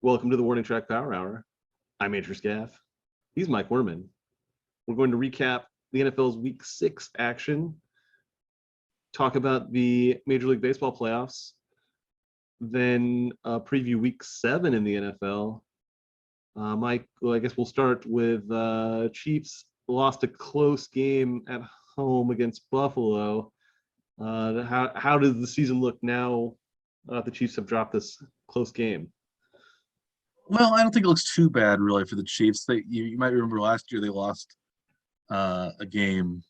Welcome to the Warning Track Power Hour. I'm Andrew Scaff. He's Mike Werman. We're going to recap the NFL's Week 6 action, talk about the Major League Baseball playoffs, then preview Week 7 in the NFL. Mike, well, I guess we'll start with Chiefs lost a close game at home against Buffalo. How does the season look now the Chiefs have dropped this close game? Well, I don't think it looks too bad, really, for the Chiefs. You might remember last year they lost a game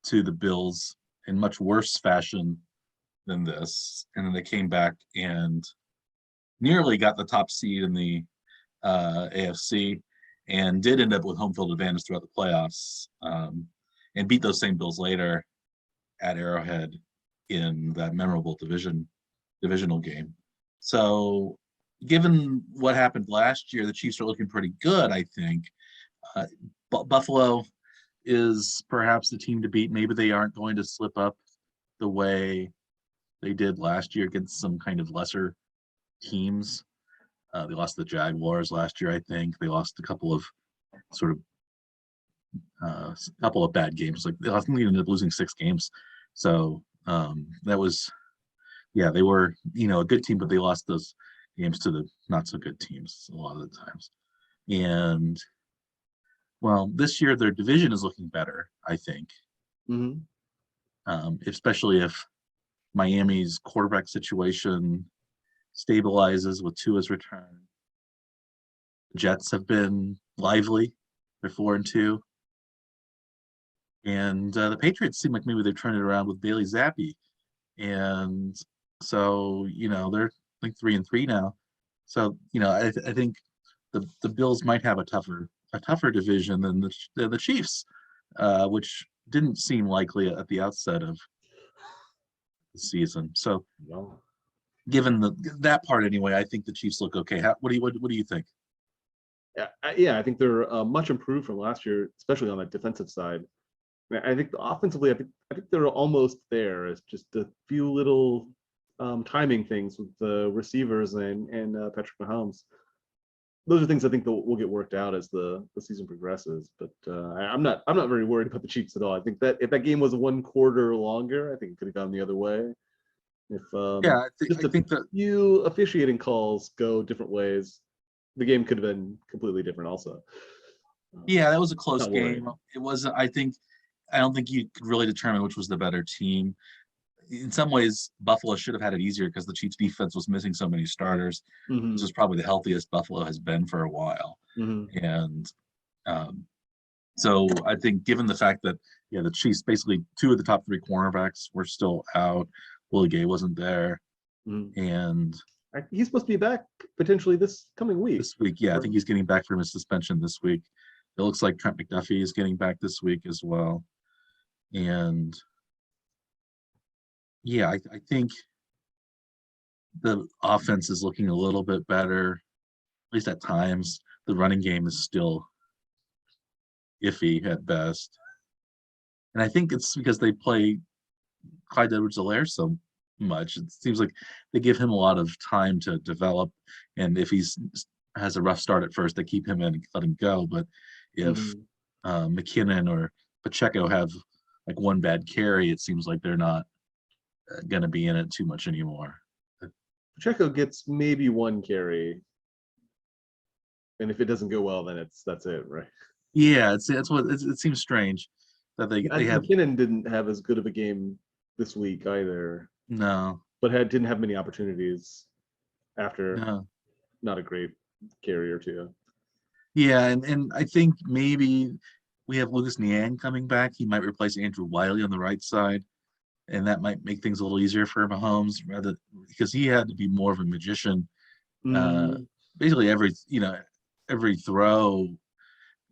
to the Bills in much worse fashion than this, and then they came back and nearly got the top seed in the AFC, and did end up with home field advantage throughout the playoffs, and beat those same Bills later at Arrowhead in that memorable divisional game. So, given what happened last year, the Chiefs are looking pretty good, I think. Buffalo is perhaps the team to beat. Maybe they aren't going to slip up the way they did last year against some kind of lesser teams. They lost the Jaguars last year, I think. They lost a couple of bad games. Like they ended up losing 6 games. So that was, they were a good team, but they lost those games to the not so good teams a lot of the times. And well, this year their division is looking better, I think. Especially if Miami's quarterback situation stabilizes with Tua's return. The Jets have been lively. They're 4-2. And the Patriots seem like maybe they've turned it around with Bailey Zappi. And so, they're like 3-3 now. So, I think the Bills might have a tougher division than the Chiefs, which didn't seem likely at the outset of the season. So, given that part anyway, I think the Chiefs look okay. What do you think? Yeah, I think they're much improved from last year, especially on the defensive side. I think offensively, I think they're almost there. It's just a few little timing things with the receivers and Patrick Mahomes. Those are things I think that will get worked out as the season progresses. But I'm not very worried about the Chiefs at all. I think that if that game was 1 quarter longer, I think it could have gone the other way. If I think that few officiating calls go different ways, the game could have been completely different also. That was a close game. It was, I don't think you could really determine which was the better team. In some ways, Buffalo should have had it easier because the Chiefs defense was missing so many starters. This is probably the healthiest Buffalo has been for a while. And so I think given the fact that, the Chiefs, basically 2 of the top 3 cornerbacks were still out. Willie Gay wasn't there. And he's supposed to be back potentially this coming week. This week, I think he's getting back from his suspension this week. It looks like Trent McDuffie is getting back this week as well. And I think the offense is looking a little bit better, at least at times. The running game is still iffy at best. And I think it's because they play Clyde Edwards-Helaire so much. It seems like they give him a lot of time to develop. And if he has a rough start at first, they keep him in and let him go. But if McKinnon or Pacheco have like 1 bad carry, it seems like they're not going to be in it too much anymore. Pacheco gets maybe 1 carry, and if it doesn't go well, then that's it, right? Yeah, it seems strange that they have. McKinnon didn't have as good of a game this week either. No, but didn't have many opportunities after. No. Not a great carry or 2. Yeah, and I think maybe we have Lucas Niang coming back. He might replace Andrew Wiley on the right side, and that might make things a little easier for Mahomes, rather because he had to be more of a magician. Basically, every throw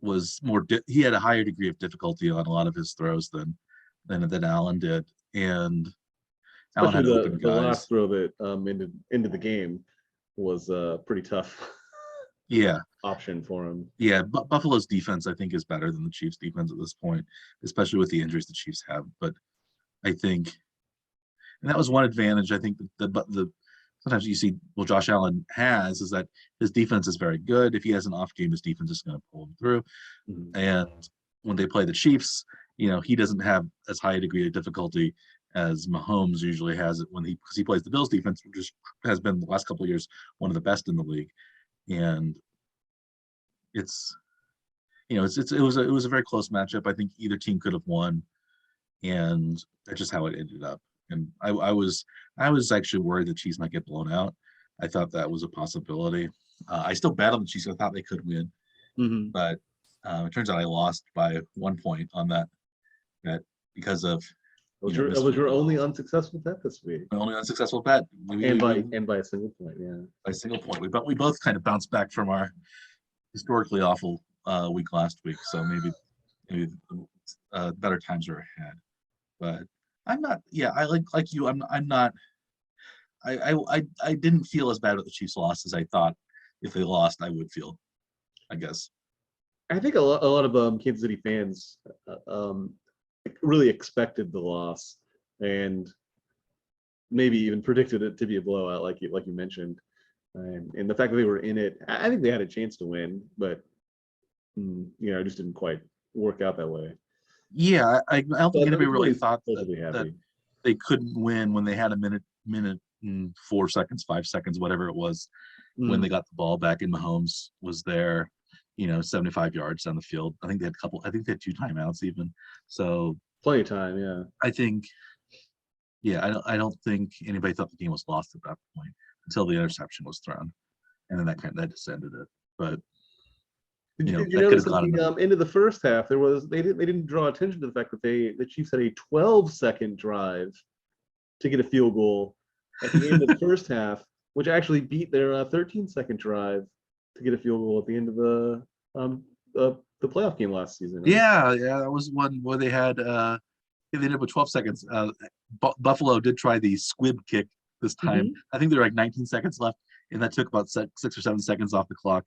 was more. He had a higher degree of difficulty on a lot of his throws than Allen did, and Allen had open guys. The last throw that ended the game was pretty tough. Option for him. But Buffalo's defense, I think, is better than the Chiefs' defense at this point, especially with the injuries the Chiefs have. But I think, and that was one advantage. I think the sometimes you see, well, Josh Allen has, is that his defense is very good. If he has an off game, his defense is going to pull him through. Mhm. And when they play the Chiefs, he doesn't have as high a degree of difficulty as Mahomes usually has it because he plays the Bills defense, which has been the last couple of years one of the best in the league. And it's it was a very close matchup. I think either team could have won, and that's just how it ended up. And I was actually worried the Chiefs might get blown out. I thought that was a possibility. I still bet on the Chiefs. I thought they could win, Mhm. but it turns out I lost by 1 point on that because of That was your only unsuccessful bet this week, my only unsuccessful bet. and by a single point. Yeah. By a single point. We both kind of bounced back from our historically awful week last week, so maybe better times are ahead. But I'm not. Yeah, I like you. I'm not. I didn't feel as bad with the Chiefs' loss as I thought. If they lost, I would feel, I guess. I think a lot of Kansas City fans really expected the loss and maybe even predicted it to be a blowout, like you mentioned. And the fact that they were in it, I think they had a chance to win, but it just didn't quite work out that way. Yeah, I don't think But anybody really everybody's thought supposed to be that happy. they couldn't win when they had a minute and 4 seconds, 5 seconds, whatever it was, when they got the ball back and Mahomes was there, 75 yards down the field. I think they had 2 timeouts even. So Plenty of time, yeah. I think, yeah, I don't think anybody thought the game was lost at that point until the interception was thrown, and then that just ended it. But Did you that could notice have at gone the end of the first half they didn't draw attention to the fact that the Chiefs had a 12-second drive to get a field goal at the end of the first half, which actually beat their 13-second drive to get a field goal at the end of the playoff game last season. Right? Yeah, that was one where they ended up with 12 seconds. Buffalo did try the squib kick this time. Mhm. I think there were like 19 seconds left, and that took about 6 or 7 seconds off the clock.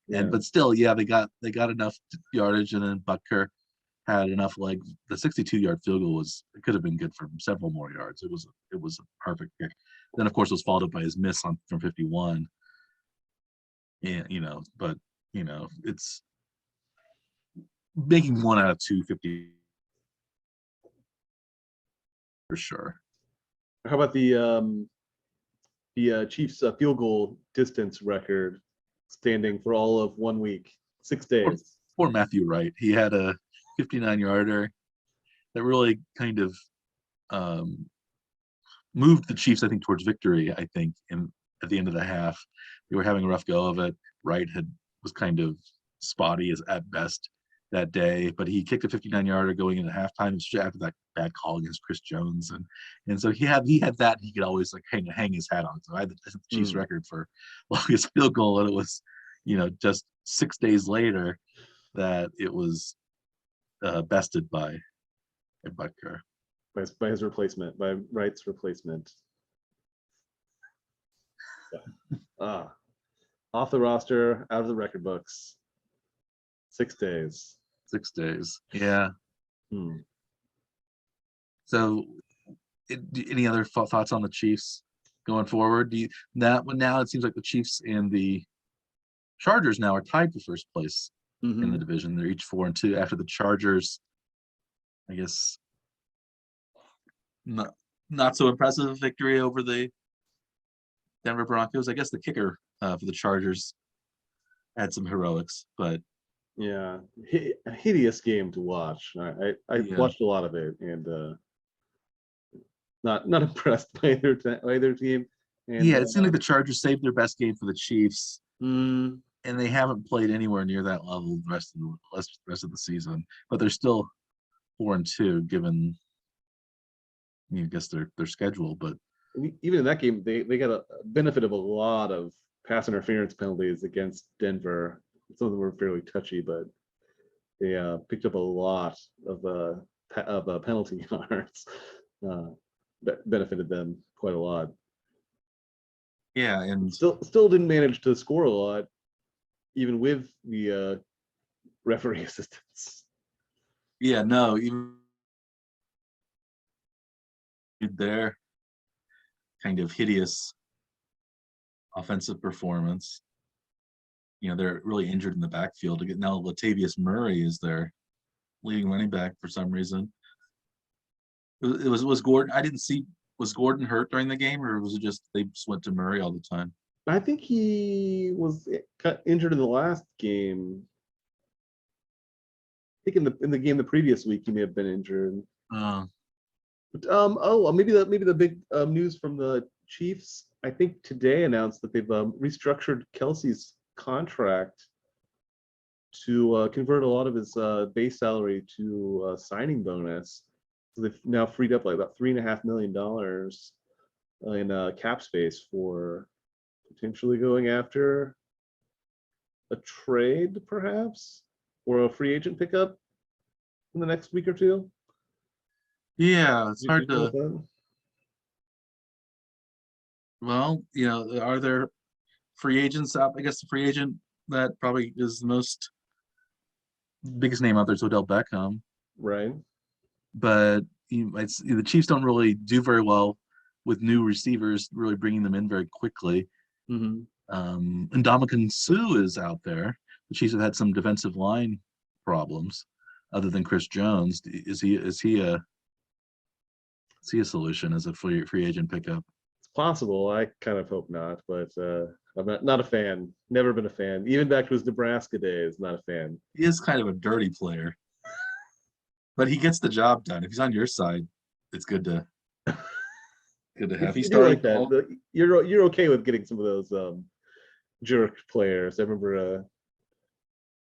Yeah. But still, yeah, they got enough yardage, and then Butker had enough leg. The 62-yard field goal it could have been good for several more yards. It was a perfect kick. Then of course it was followed up by his miss from 51. And but it's making 1 out of 250 for sure. How about the Chiefs field goal distance record, standing for all of 1 week, 6 days? Poor Matthew Wright. He had a 59-yarder that really kind of moved the Chiefs, I think, towards victory. I think, at the end of the half, they were having a rough go of it. Wright was kind of spotty at best that day, but he kicked a 59-yarder going into halftime after that bad call against Chris Jones, and so he had that he could always like hang his hat on. So I had the Chiefs record for longest field goal, and it was just 6 days later that it was bested by Butker. By his replacement, by Wright's replacement. Off the roster, out of the record books. 6 days. 6 days. Yeah. So, any other thoughts on the Chiefs going forward? Now it seems like the Chiefs and the Chargers now are tied for first place in the division. They're each 4-2 after the Chargers. I guess not so impressive victory over the Denver Broncos. I guess the kicker for the Chargers had some heroics, but yeah, a hideous game to watch. I watched a lot of it, and not impressed by either team. And, it seemed like the Chargers saved their best game for the Chiefs, and they haven't played anywhere near that level the rest of the season. But they're still 4-2, given I guess their schedule. But even in that game, they got a benefit of a lot of pass interference penalties against Denver. Some of them were fairly touchy, but they picked up a lot of penalty yards that benefited them quite a lot. Yeah, and still didn't manage to score a lot, even with the referee assistance. Yeah, no, even their kind of hideous offensive performance. They're really injured in the backfield. Now Latavius Murray is their leading running back for some reason. It was Gordon. I didn't see. Was Gordon hurt during the game, or was it just they just went to Murray all the time? I think he was injured in the last game. I think in the game the previous week he may have been injured. But, maybe the big news from the Chiefs, I think today announced that they've restructured Kelsey's contract to convert a lot of his base salary to a signing bonus. So they've now freed up like about $3.5 million in cap space for potentially going after a trade, perhaps, or a free agent pickup in the next week or two. Yeah, it's hard to. Well, are there free agents out? I guess the free agent that probably is the biggest name out there is Odell Beckham. Right. But the Chiefs don't really do very well with new receivers, really bringing them in very quickly. Mm-hmm. And Ndamukong Suh is out there. The Chiefs have had some defensive line problems, other than Chris Jones. Is he a solution as a free agent pickup? It's possible. I kind of hope not, but I'm not a fan. Never been a fan. Even back to his Nebraska days, not a fan. He is kind of a dirty player, but he gets the job done. If he's on your side, it's good to have. He started like that. You're okay with getting some of those jerk players. I remember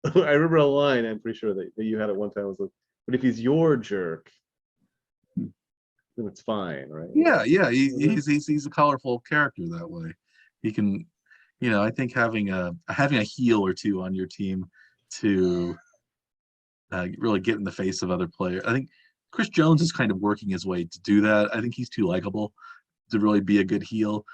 a line. I'm pretty sure that you had at one time was like, "But if he's your jerk, then it's fine, right?" Yeah. He's a colorful character that way. He can, I think having a heel or two on your team to really get in the face of other players. I think Chris Jones is kind of working his way to do that. I think he's too likable to really be a good heel.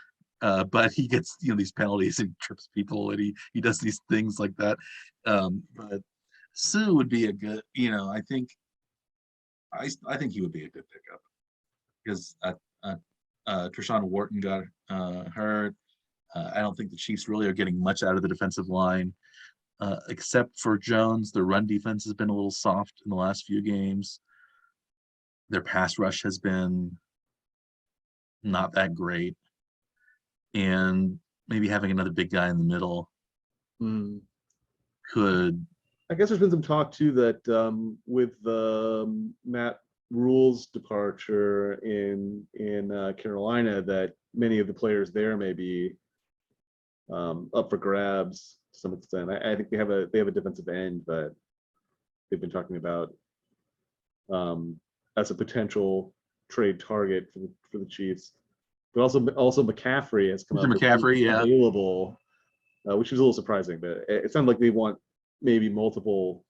But he gets these penalties and trips people, and he does these things like that. But Suh would be a good, I think he would be a good pickup because Treshaun Wharton got hurt. I don't think the Chiefs really are getting much out of the defensive line, except for Jones. Their run defense has been a little soft in the last few games. Their pass rush has been not that great. And maybe having another big guy in the middle could. I guess there's been some talk too that with Matt Rule's departure in Carolina, that many of the players there may be up for grabs to some extent. I think they have a defensive end that they've been talking about as a potential trade target for the Chiefs. But also McCaffrey has come out available, which is a little surprising. But it sounds like they want maybe multiple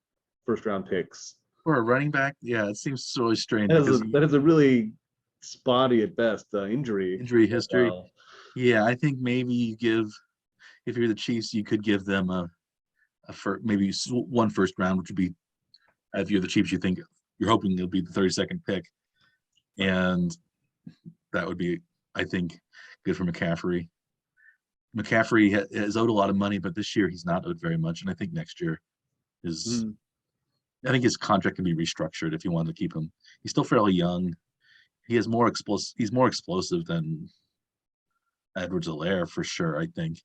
first-round picks for a running back. Yeah, it seems really strange. That is a really spotty at best injury history. Yeah, I think maybe you give, if you're the Chiefs, you could give them maybe one first round, which would be, if you're the Chiefs, you're hoping it'll be the 32nd pick, and that would be, I think, good for McCaffrey. McCaffrey has owed a lot of money, but this year he's not owed very much, and I think next year I think his contract can be restructured if you wanted to keep him. He's still fairly young. He's more explosive than Edwards-Helaire for sure, I think.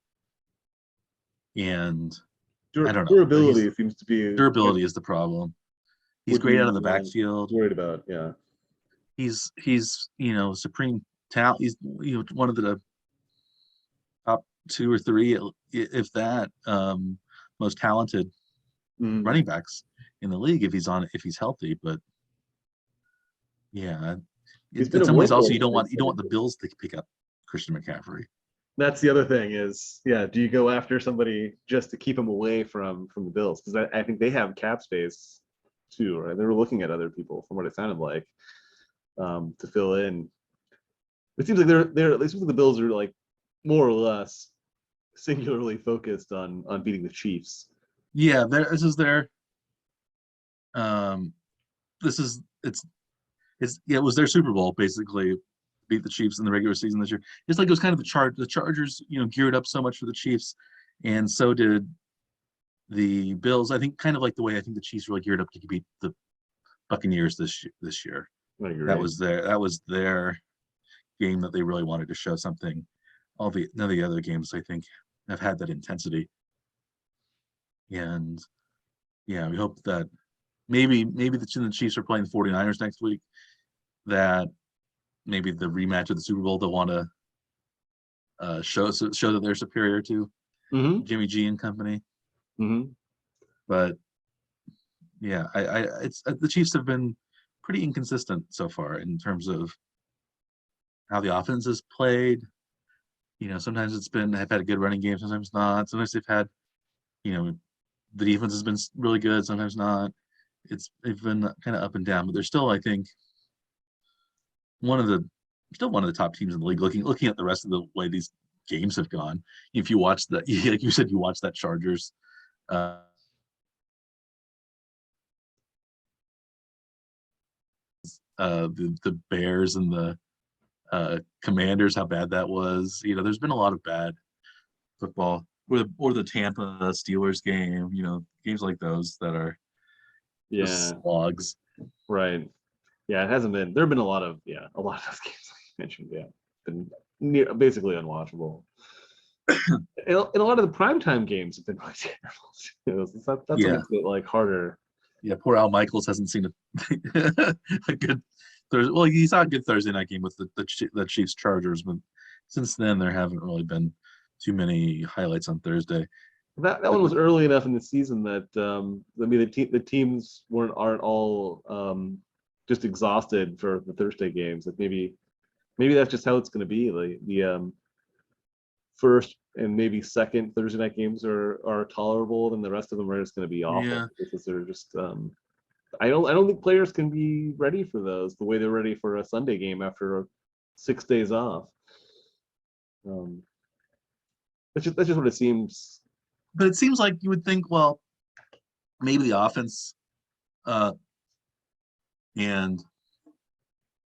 And I don't know. Durability seems to be is the problem. He's great out of the backfield. Worried about, yeah. He's supreme talent. He's one of the top 2 or 3, if that, most talented running backs in the league if he's healthy. But yeah, in some ways also you don't want the Bills to pick up Christian McCaffrey. That's the other thing is, do you go after somebody just to keep him away from the Bills? Because I think they have cap space too, right? They were looking at other people from what it sounded like to fill in. It seems like the Bills are like more or less singularly focused on beating the Chiefs. Yeah, it was their Super Bowl basically, beat the Chiefs in the regular season this year. It's like it was kind of the Chargers, geared up so much for the Chiefs, and so did the Bills. I think kind of like the way I think the Chiefs really geared up to beat the Buccaneers this year. I agree. That was their game that they really wanted to show something. None of the other games I think have had that intensity. And yeah, we hope that maybe the Chiefs are playing the 49ers next week, that maybe the rematch of the Super Bowl they'll want to show that they're superior to Jimmy G and company. But yeah, it's the Chiefs have been pretty inconsistent so far in terms of how the offense has played. Sometimes have had a good running game, sometimes not. Sometimes they've had, the defense has been really good, sometimes not. They've been kind of up and down, but they're still, I think, one of the top teams in the league. Looking at the rest of the way these games have gone, if you watch that, like you said, you watch that Chargers. The Bears and the Commanders, how bad that was. There's been a lot of bad football, or the Tampa Steelers game. Games like those that are slogs. Right. Yeah, it hasn't been. There have been a lot of those games like you mentioned. Yeah, been basically unwatchable. And a lot of the primetime games have been really terrible. That's what makes it like harder. Yeah, poor Al Michaels hasn't seen a good Thursday. Well, he saw a good Thursday night game with the Chiefs Chargers, but since then there haven't really been too many highlights on Thursday. That one was early enough in the season that the teams aren't all just exhausted for the Thursday games. Like maybe that's just how it's going to be. Like the first and maybe second Thursday night games are tolerable, and the rest of them are just going to be awful because they're just. I don't think players can be ready for those the way they're ready for a Sunday game after 6 days off. That's just what it seems. But it seems like you would think, well, maybe the offense, and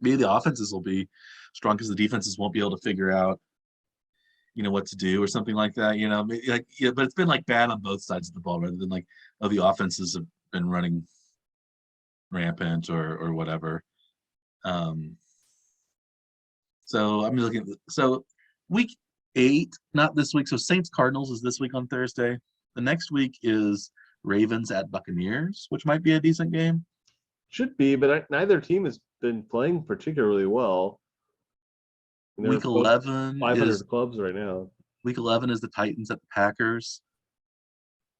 maybe the offenses will be strong because the defenses won't be able to figure out, what to do or something like that. But it's been like bad on both sides of the ball rather than like, the offenses have been running rampant or whatever. So I'm looking at week 8, not this week. So Saints Cardinals is this week on Thursday. The next week is Ravens at Buccaneers, which might be a decent game. Should be, but neither team has been playing particularly well. Week 11 500 is clubs right now. Week 11 is the Titans at the Packers.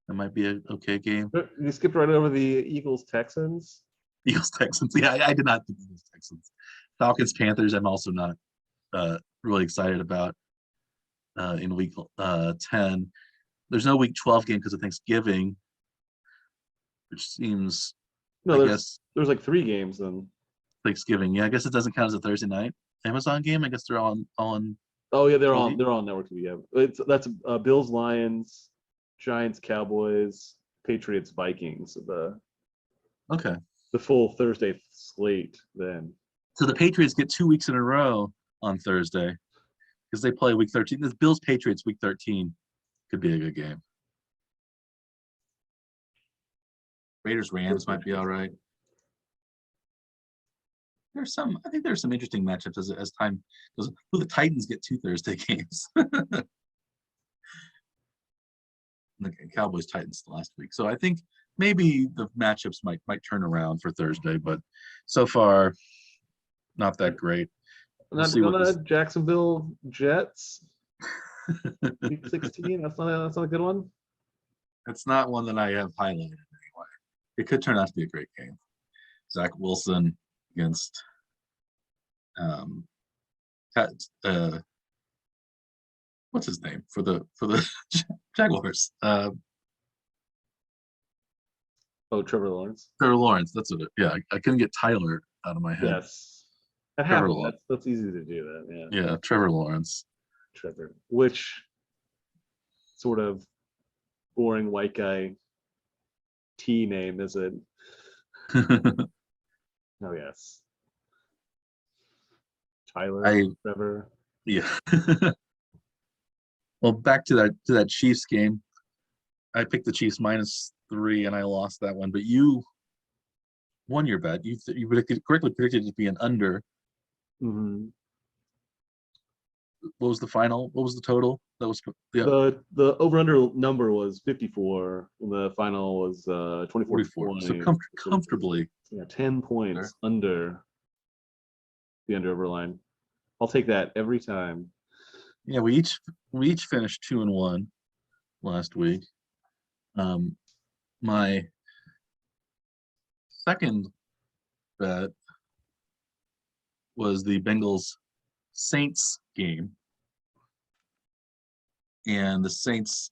That might be an okay game. You skipped right over the Eagles Texans. Eagles Texans. Yeah, I did not think Eagles Texans. Falcons Panthers. I'm also not really excited about in week 10. There's no week 12 game because of Thanksgiving, which seems. There's like 3 games then. Thanksgiving. Yeah, I guess it doesn't count as a Thursday night Amazon game. I guess they're all on. Oh yeah, they're on network TV. Yeah, that's Bills Lions, Giants Cowboys, Patriots Vikings. The full Thursday slate then. So the Patriots get 2 weeks in a row on Thursday because they play week 13. The Bills Patriots week 13 could be a good game. Raiders Rams might be all right. I think there's some interesting matchups as time goes. Well, the Titans get 2 Thursday games. The Cowboys Titans last week. So I think maybe the matchups might turn around for Thursday, but so far not that great. We'll see what Jacksonville Jets. Week 16. That's not a good one. That's not one that I have highlighted anyway. It could turn out to be a great game. Zach Wilson against what's his name for the Jaguars? Trevor Lawrence. Trevor Lawrence. That's what it. Yeah, I couldn't get Tyler out of my head. Yes, that happens. That's easy to do that. Yeah. Yeah, Trevor Lawrence. Trevor, which sort of boring white guy T name is it? Oh yes. Tyler, Trevor. Yeah. Well, back to that Chiefs game. I picked the Chiefs -3, and I lost that one. But you won your bet. You correctly predicted it to be an under. Mm-hmm. What was the final? What was the total? That was The over-under number was 54. And the final was 24. 44. So comfortably. Yeah, 10 points under the under-over line. I'll take that every time. Yeah, we each finished 2-1 last week. My second bet was the Bengals Saints game, and the Saints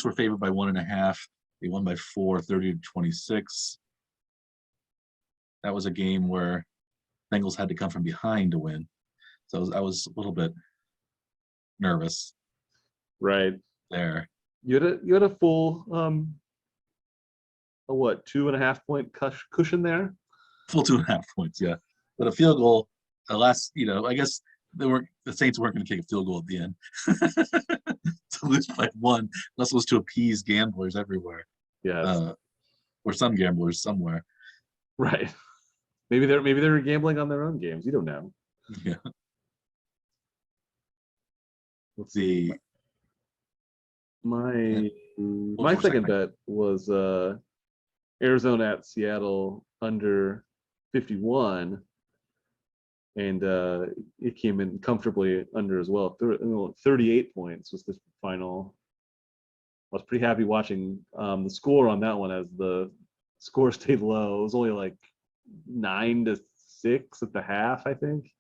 were favored by 1.5. They won by 4, 30-26. That was a game where Bengals had to come from behind to win, so I was a little bit nervous. Right there. You had a full a what 2.5 point cushion there. Full 2.5 points, yeah. But a field goal, I guess the Saints weren't going to take a field goal at the end to lose by 1, unless it was to appease gamblers everywhere. Yeah, or some gamblers somewhere. Right. Maybe they're gambling on their own games. You don't know. Yeah. Let's see. My second bet was Arizona at Seattle under 51, and it came in comfortably under as well. 38 points was the final. I was pretty happy watching the score on that one as the score stayed low. It was only like 9-6 at the half, I think.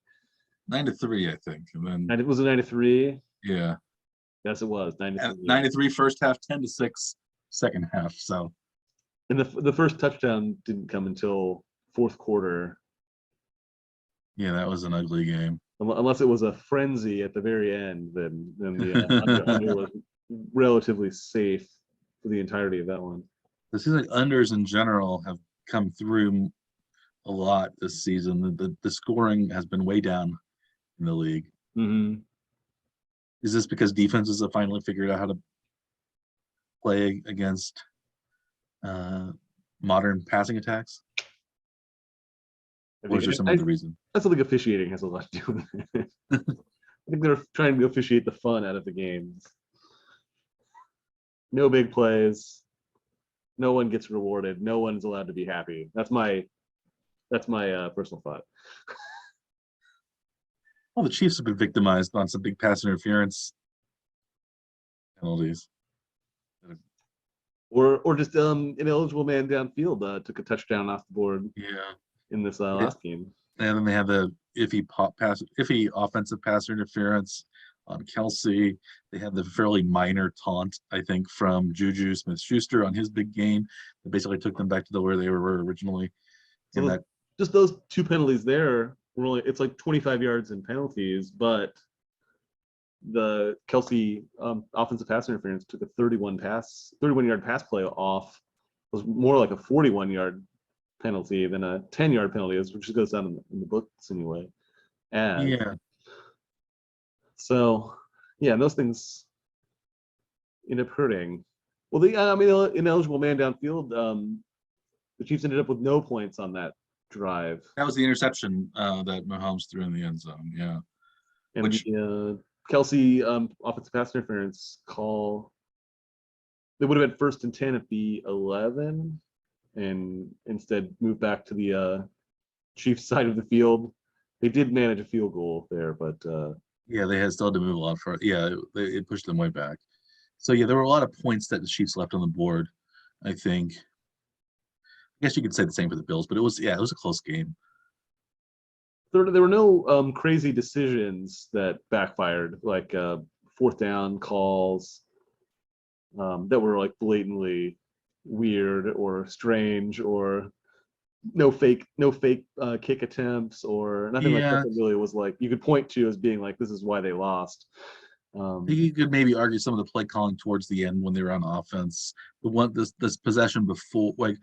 9-3, I think, and then it was a 9-3. Yeah. Yes, it was 9-3. 9-3 first half, 10-6 second half. So, and the first touchdown didn't come until fourth quarter. Yeah, that was an ugly game. Unless it was a frenzy at the very end, then the under was relatively safe for the entirety of that one. It seems like unders in general have come through a lot this season. The scoring has been way down in the league. Mm-hmm. Is this because defenses have finally figured out how to play against modern passing attacks? Or is there some other reason? I still think officiating has a lot to do with it. I think they're trying to officiate the fun out of the games. No big plays. No one gets rewarded. No one's allowed to be happy. That's my personal thought. Well, the Chiefs have been victimized on some big pass interference penalties. Or just ineligible man downfield took a touchdown off the board. Yeah. In this last game. And then they have the iffy offensive pass interference on Kelsey. They had the fairly minor taunt, I think, from Juju Smith-Schuster on his big game that basically took them back to where they were originally. So just those two penalties there were it's like 25 yards in penalties, but the Kelsey offensive pass interference took a 31-yard pass play off. It was more like a 41-yard penalty than a 10-yard penalty, which goes down in the books anyway. And yeah. So, yeah, those things end up hurting. Well, the ineligible man downfield, the Chiefs ended up with no points on that drive. That was the interception that Mahomes threw in the end zone. Yeah. And the Kelsey offensive pass interference call, they would have had 1st and 10 at the 11. And instead move back to the Chiefs side of the field. They did manage a field goal there, but yeah, they had still to move a lot further. Yeah, it pushed them way back. So yeah, there were a lot of points that the Chiefs left on the board. I think. I guess you could say the same for the Bills, but it was a close game. There were no crazy decisions that backfired, like 4th down calls that were like blatantly weird or strange, or no fake kick attempts or nothing like that really was like you could point to as being like this is why they lost. You could maybe argue some of the play calling towards the end when they were on offense. This possession before, like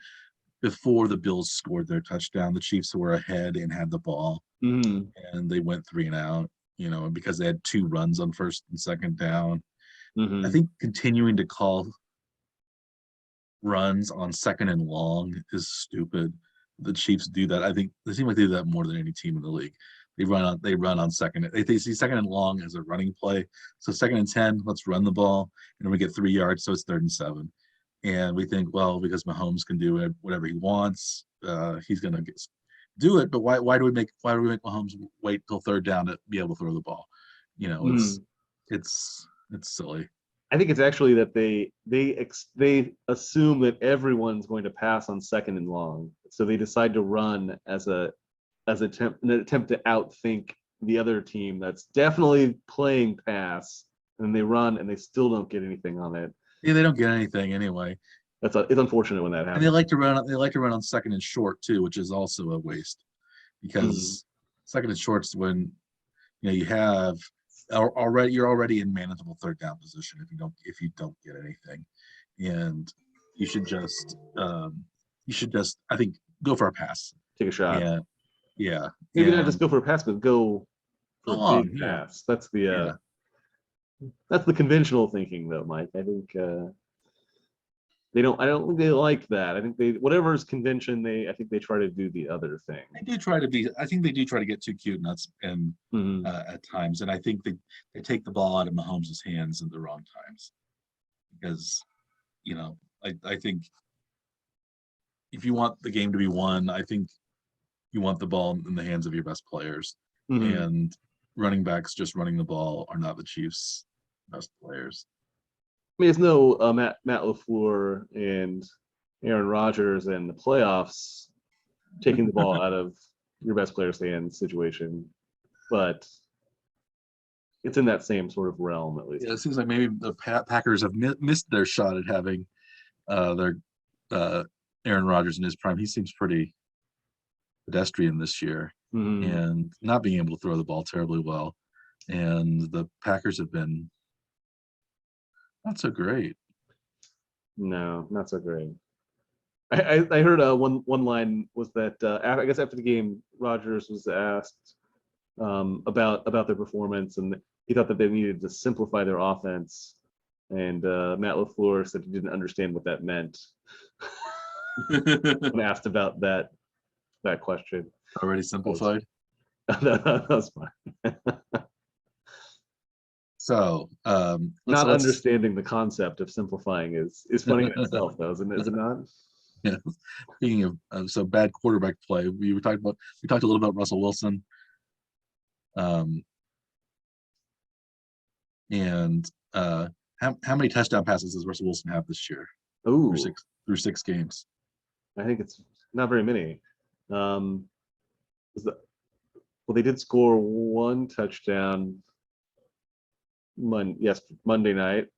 before the Bills scored their touchdown, the Chiefs were ahead and had the ball, Mhm. and they went 3 and out. Because they had 2 runs on first and second down. I Mhm. think continuing to call runs on second and long is stupid. The Chiefs do that. I think they seem like they do that more than any team in the league. They run on second. They see second and long as a running play. So 2nd and 10, let's run the ball, and then we get 3 yards, so it's 3rd and 7. And we think, well, because Mahomes can do it, whatever he wants, he's gonna do it. But why do we make Mahomes wait till 3rd down to be able to throw the ball? Mhm. It's silly. I think it's actually that they assume that everyone's going to pass on 2nd and long, so they decide to run as an attempt to outthink the other team that's definitely playing pass, and they run and they still don't get anything on it. Yeah, they don't get anything anyway. It's unfortunate when that And they happens. like to run. They like to run on 2nd and short too, which is also a waste Mhm. because 2nd and short's when you have you're already in manageable 3rd down position if you don't get anything, and you should just I think go for a pass. Take a shot. Yeah, yeah, Maybe not and just go for a pass, but go for go a long. big Yeah, pass. That's the conventional thinking, though, Mike. I think they don't. I don't think they like that. I think whatever's convention. I think they try to do the other thing. they do try to be. I think they do try to get too cute nuts and Mhm. at times, and I think they take the ball out of Mahomes' hands at the wrong times because I think if you want the game to be won, I think you want the ball in the hands of your best players. Mhm. And running backs just running the ball are not the Chiefs' best players. I mean, it's no Matt LaFleur and Aaron Rodgers and the playoffs taking the ball out of your best player's hands situation, but it's in that same sort of realm, at least. Yeah, it seems like maybe the Packers have missed their shot at having their Aaron Rodgers in his prime. He seems pretty pedestrian this year Mhm. and not being able to throw the ball terribly well. And the Packers have been not so great. No, not so great. I heard one line was that I guess after the game, Rodgers was asked about their performance, and he thought that they needed to simplify their offense. And Matt LaFleur said he didn't understand what that meant when asked about that question. Already That was, simplified. that was fine. So Not let's understanding the concept of simplifying is funny in itself, though, isn't it? Is it not? yeah. Speaking of so bad quarterback play, we talked a little about Russell Wilson, um, and how many touchdown passes does Russell Wilson have this year through Oh, six games? I think it's not very many. Um, well, they did score one touchdown Monday night,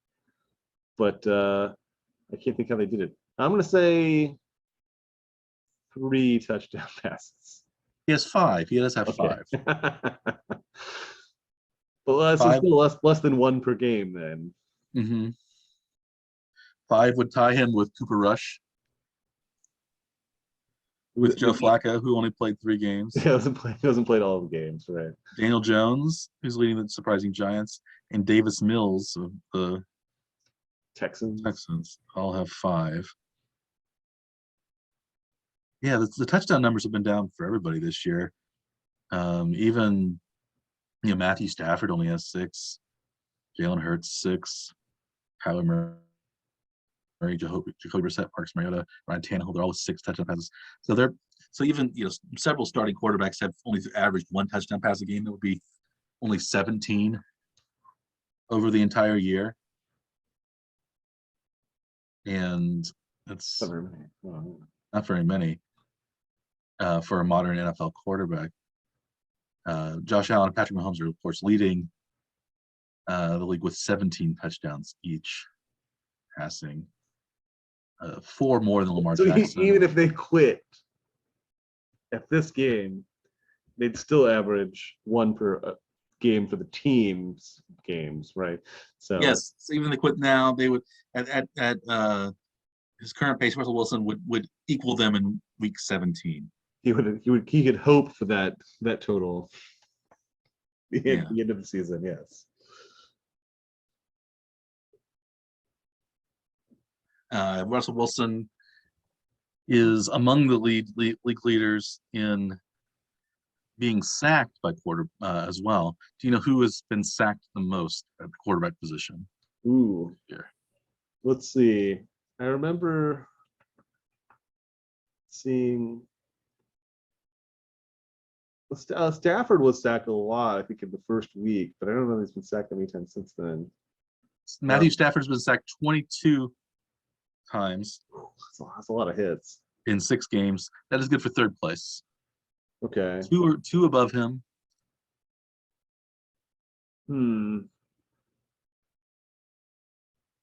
but I can't think how they did it. I'm going to say 3 touchdown passes. He has 5. He does have Okay. 5. But so 5. still less than 1 per game then. Mm-hmm. 5 would tie him with Cooper Rush, with Joe Flacco, who only played 3 games. He hasn't played all of the games, right? Daniel Jones, who's leading the surprising Giants, and Davis Mills of the Texans all have 5. Yeah, the touchdown numbers have been down for everybody this year. Even Matthew Stafford only has 6, Jalen Hurts 6, Kyler Murray, Jacoby Brissett, Marcus Mariota, Ryan Tannehill, they're all with 6 touchdown passes. So even several starting quarterbacks have only averaged 1 touchdown pass a game. That would be only 17 over the entire year, and that's not very many for a modern NFL quarterback. Josh Allen and Patrick Mahomes are, of course, leading the league with 17 touchdowns each passing, 4 more than Lamar So Jackson. even if they quit at this game, they'd still average 1 per game for the team's games, right? So yes, so even if they quit now, they would at his current pace, Russell Wilson would equal them in week 17. He could hope for that total at Yeah. the end of the season. Yes. Russell Wilson is among the league leaders in being sacked by as well. Do you know who has been sacked the most at the quarterback position? Ooh. Here. Let's see. I remember seeing Stafford was sacked a lot, I think, in the first week, but I don't know if he's been sacked any time since then. Matthew Stafford's been sacked 22 times. That's a lot of hits in 6 games. That is good for third place. Okay. Two above him.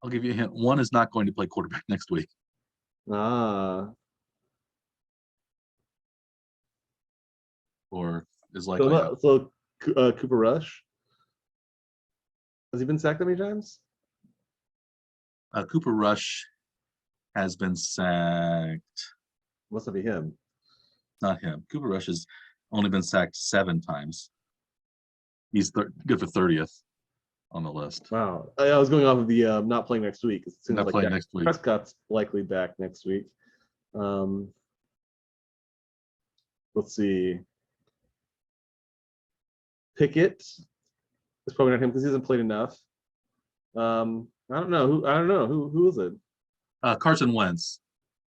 I'll give you a hint. One is not going to play quarterback next week. Or is likely. So Cooper Rush. Has he been sacked that many times? Cooper Rush has been sacked. Must be him. Not him. Cooper Rush has only been sacked 7 times. He's good for 30th on the list. Wow. I was going off of the not playing next week. It seems not like playing next week. Prescott's likely back next week. Let's see. Pickett is probably not him because he hasn't played enough. I don't know who is it? Carson Wentz.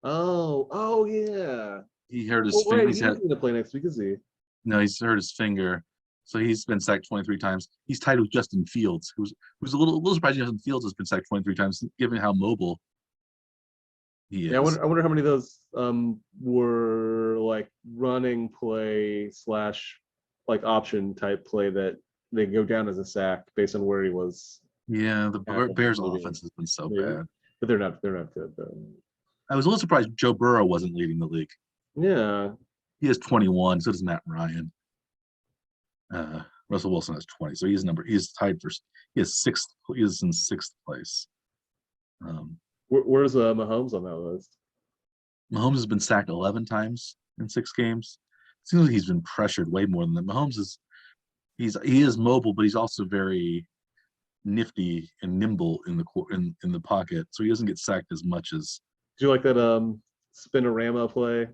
Oh yeah. He hurt his finger. He's going to play next week, is he? No, he's hurt his finger. So he's been sacked 23 times. He's tied with Justin Fields, who's a little surprising. Justin Fields has been sacked 23 times, given how mobile he is. Yeah, I wonder how many of those were like running play / like option type play that they go down as a sack based on where he was. Yeah, the Bears' offense has been so bad, but they're not good though. I was a little surprised Joe Burrow wasn't leading the league. Yeah, he has 21. So does Matt Ryan. Russell Wilson has 20, so he's tied for. He is in 6th place. Where's Mahomes on that list? Mahomes has been sacked 11 times in 6 games. It seems like he's been pressured way more than that. Mahomes he is mobile, but he's also very nifty and nimble in the pocket, so he doesn't get sacked as much as. Do you like that spinorama play?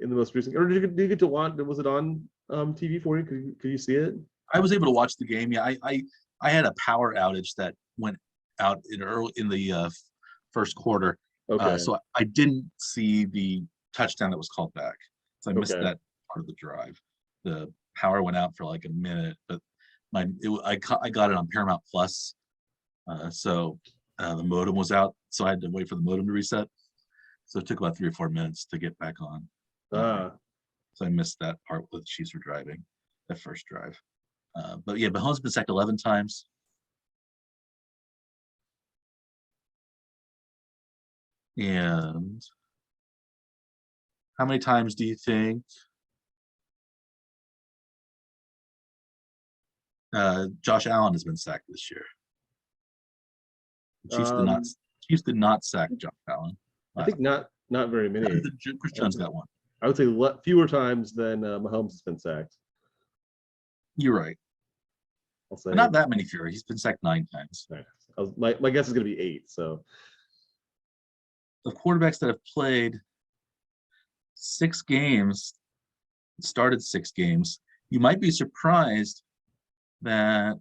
In the most recent, or did you get to watch? Was it on TV for you? Could you see it? I was able to watch the game. Yeah, I had a power outage that went out in the first quarter. Okay. So I didn't see the touchdown that was called back. So I missed that part of the drive. The power went out for like a minute, but I got it on Paramount Plus. So the modem was out, so I had to wait for the modem to reset. So it took about 3 or 4 minutes to get back on. So I missed that part where the Chiefs were driving, that first drive. But yeah, Mahomes has been sacked 11 times. And how many times do you think Josh Allen has been sacked this year? The Chiefs did not sack Josh Allen. I think not very many. Chris Jones got one. I would say fewer times than Mahomes has been sacked. You're right. I'll say not that many fewer. He's been sacked 9 times. My guess is going to be 8. So the quarterbacks that have played 6 games, started 6 games, you might be surprised that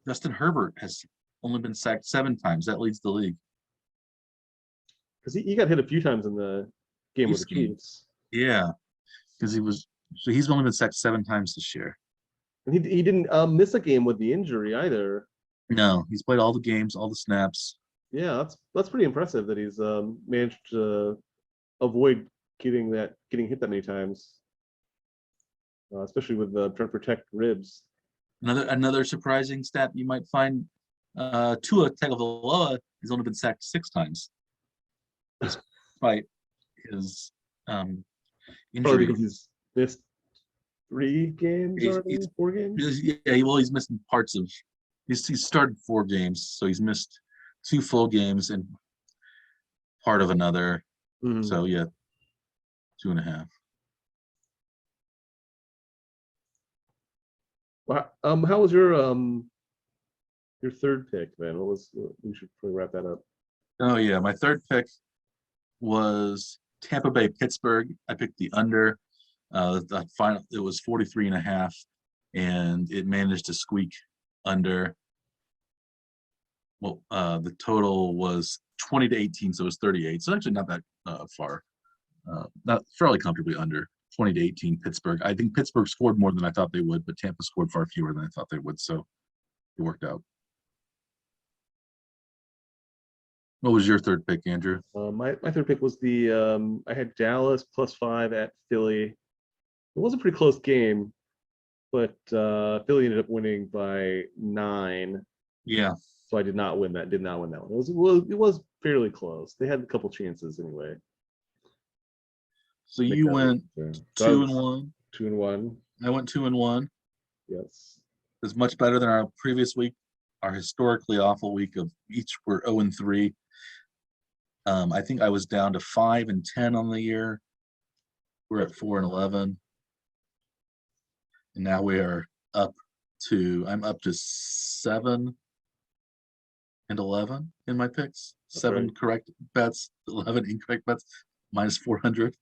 Justin Herbert has only been sacked 7 times. That leads the league. Because he got hit a few times in the game with the Chiefs. Yeah, because he's only been sacked 7 times this year. And he didn't miss a game with the injury either. No, he's played all the games, all the snaps. Yeah, that's pretty impressive that he's managed to avoid getting hit that many times, especially with trying to protect ribs. Another surprising stat you might find: Tua Tagovailoa has only been sacked 6 times, despite his injury. Probably because he's missed 3 games already, 4 games. Yeah, he's missing parts of. He's started 4 games, so he's missed 2 full games and part of another. Mhm. So yeah, 2.5. How was your third pick, man? We should probably wrap that up. Oh yeah, my third pick was Tampa Bay Pittsburgh. I picked the under. The final it was 43.5, and it managed to squeak under. Well, the total was 20-18, so it was 38. So actually not that far. Not fairly comfortably under 20-18 Pittsburgh. I think Pittsburgh scored more than I thought they would, but Tampa scored far fewer than I thought they would, so it worked out. What was your third pick, Andrew? My third pick was I had Dallas +5 at Philly. It was a pretty close game, but Philly ended up winning by 9. Yeah. So I did not win that. Did not win that one. It was fairly close. They had a couple chances anyway. So you went 2-1. 2-1. I went 2-1. Yes. It was much better than our previous week, our historically awful week of each were 0-3. I think I was down to 5-10 on the year. We're at 4-11, and now we are I'm up to 7-11 in my picks. That's 7 right. correct bets, 11 incorrect bets, minus 400.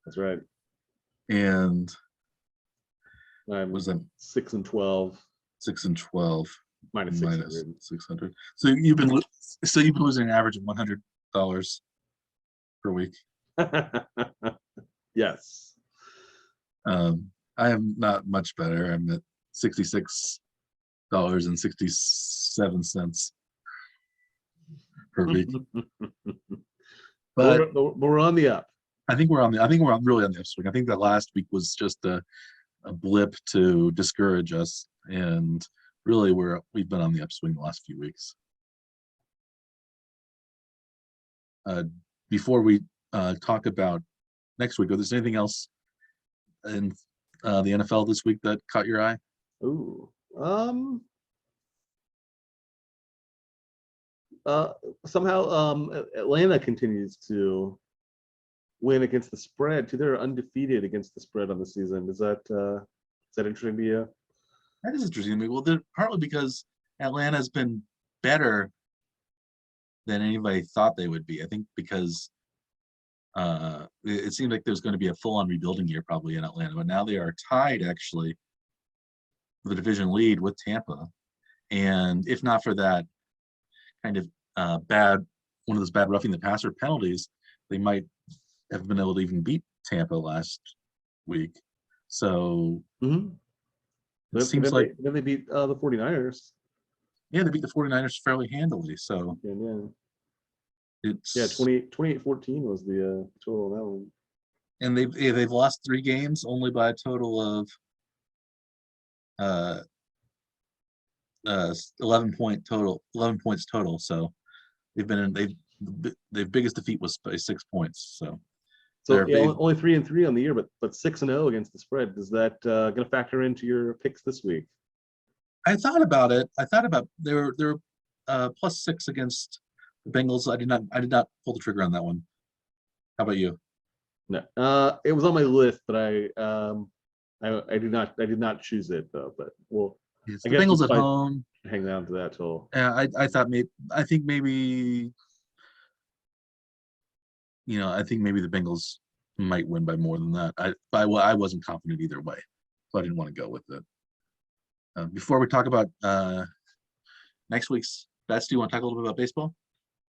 That's right. And I'm was that 6-12. 6-12 minus 600. 600. So you've been losing an average of $100 per week. Yes. I am not much better. I'm at $66.67 per week. But we're on the up. I think we're really on the upswing. I think that last week was just a blip to discourage us, and really we've been on the upswing the last few weeks. Before we talk about next week, is there anything else in the NFL this week that caught your eye? Ooh. Somehow Atlanta continues to win against the spread too. They're undefeated against the spread on the season. Is that interesting to you? That is interesting to me. Well, partly because Atlanta's been better than anybody thought they would be. I think because it seemed like there's going to be a full-on rebuilding year probably in Atlanta, but now they are tied actually for the division lead with Tampa. And if not for that kind of one of those bad roughing the passer penalties, they might have been able to even beat Tampa last week. So it seems like then they beat the 49ers. Yeah, they beat the 49ers fairly handily. So it's 28-14 was the total on that one. And they've lost 3 games only by a total of 11 points total. So their biggest defeat was by 6 points. So only 3-3 on the year, but 6-0 against the spread. Is that going to factor into your picks this week? I thought about it. They were +6 against the Bengals. I did not pull the trigger on that one. How about you? No, it was on my list, but I did not choose it though. But the Bengals at home. Hang down to that till. Yeah, I think maybe the Bengals might win by more than that. I wasn't confident either way, so I didn't want to go with it. Before we talk about next week's bets, do you want to talk a little bit about baseball?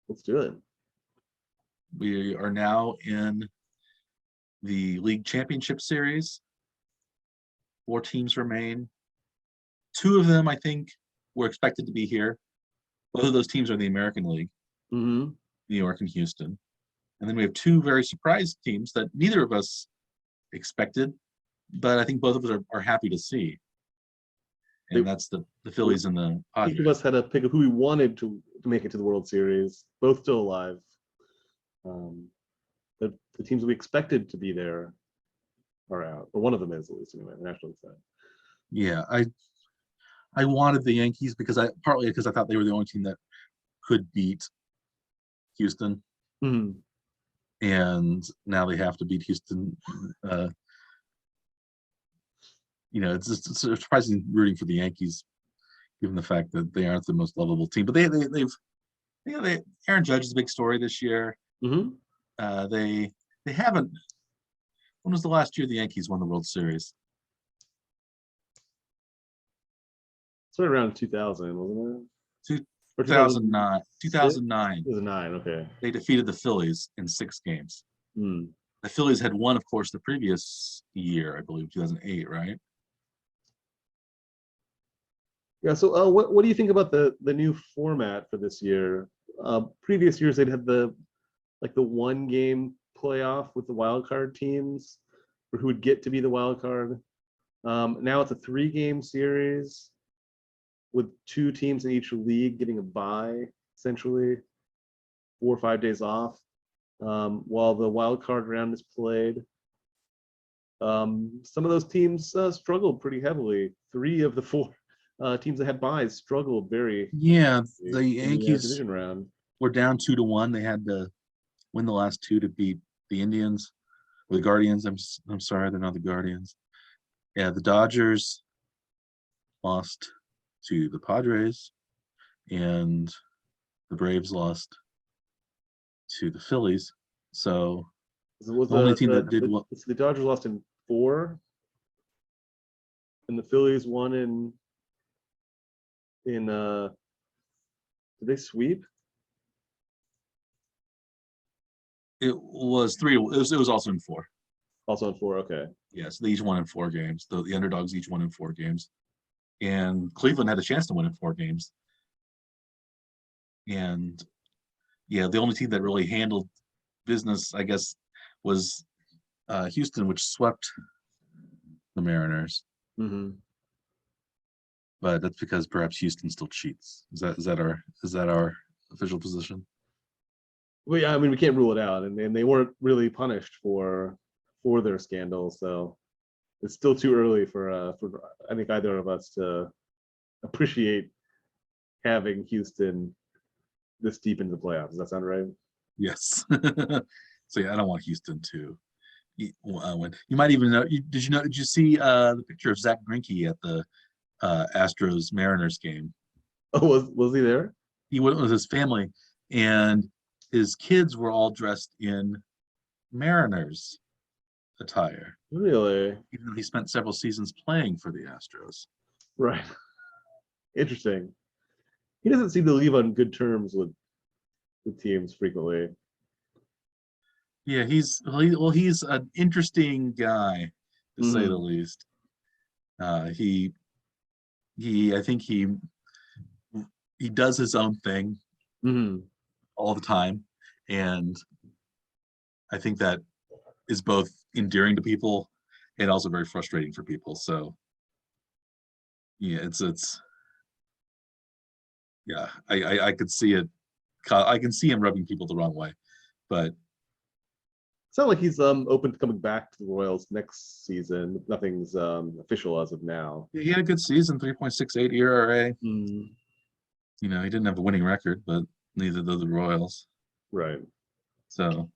Let's do it. We are now in the league championship series. 4 teams remain. 2 of them, I think, were expected to be here. Both of those teams are in the American League, New York and Houston. And then we have 2 very surprised teams that neither of us expected, but I think both of us are happy to see. And that's the Phillies and the Padres. Each of us had a pick of who we wanted to make it to the World Series. Both still alive. The teams we expected to be there are out, or one of them is, at least anyway. The National League side. Yeah, I wanted the Yankees partly because I thought they were the only team that could beat Houston, Mhm. and now they have to beat Houston. It's surprising rooting for the Yankees, given the fact that they aren't the most lovable team. But Aaron Judge is a big story this year. Mhm. They haven't. When was the last year the Yankees won the World Series? It's right around 2000, wasn't it? Or 2009. 2006? 2009. 2009. Okay. They defeated the Phillies in 6 games. Hmm. The Phillies had won, of course, the previous year, I believe, 2008, right? Yeah. So, what do you think about the new format for this year? Previous years they'd had the one game playoff with the wild card teams, or who would get to be the wild card. Now it's a 3-game series with 2 teams in each league getting a bye, essentially 4 or 5 days off, while the wild card round is played. Some of those teams struggled pretty heavily. 3 of the 4 teams that had byes struggled very Yeah, heavily the in the Yankees division round. were down 2-1. They had to win the last 2 to beat the Indians or the Guardians. I'm sorry, they're not the Guardians. Yeah, the Dodgers lost to the Padres, and the Braves lost to the Phillies. So Was the only team that did well. the Dodgers lost in 4, and the Phillies won in did they sweep? It was 3. It was also in 4. Also in 4. Okay. Yes, they each won in 4 games. The underdogs each won in 4 games, and Cleveland had a chance to win in 4 games. And yeah, the only team that really handled business, I guess, was Houston, which swept the Mariners. Mm-hmm. But that's because perhaps Houston still cheats. Is that our official position? Well, yeah, I mean, we can't rule it out, and they weren't really punished for their scandal, so it's still too early for I think either of us to appreciate having Houston this deep into the playoffs. Does that sound right? Yes. So yeah, I don't want Houston to win. You might even know. Did you see the picture of Zach Greinke at the Astros Mariners game? Oh, was he there? He went with his family, and his kids were all dressed in Mariners attire, Really? even though he spent several seasons playing for the Astros. Right. Interesting. He doesn't seem to leave on good terms with teams frequently. Yeah, he's an interesting guy, to say the Mm-hmm. least. He I think he does his own thing Mm-hmm. all the time, and I think that is both endearing to people and also very frustrating for people. So yeah, it's yeah, I could see it. I can see him rubbing people the wrong way, but It's not like he's open to coming back to the Royals next season. Nothing's official as of now. he had a good season, 3.68 ERA. Mm, He didn't have a winning record, but neither did the Royals. right. So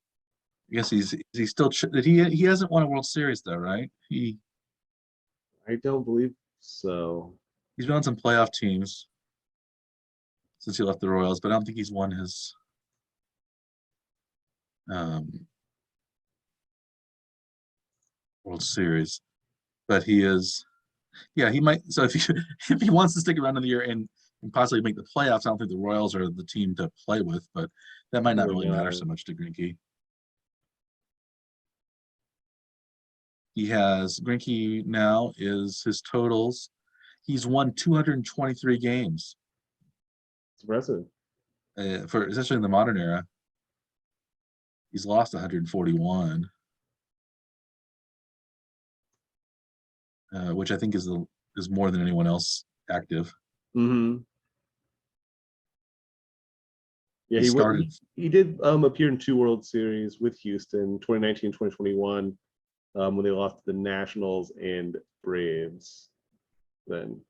I guess he's still he hasn't won a World Series though, right? I don't believe so. He's been on some playoff teams since he left the Royals, but I don't think he's won his um, World Series. But he is, yeah, he might. So if he if he wants to stick around in the year and possibly make the playoffs, I don't think the Royals are the team to play with, but that might not really matter so much to Greinke. Greinke now is his totals. He's won 223 games It's impressive. for especially in the modern era. He's lost 141, which I think is more than anyone else active. Mm-hmm. Yeah, He started. he did appear in 2 World Series with Houston, 2019, 2021, when they lost to the Nationals and Braves. Then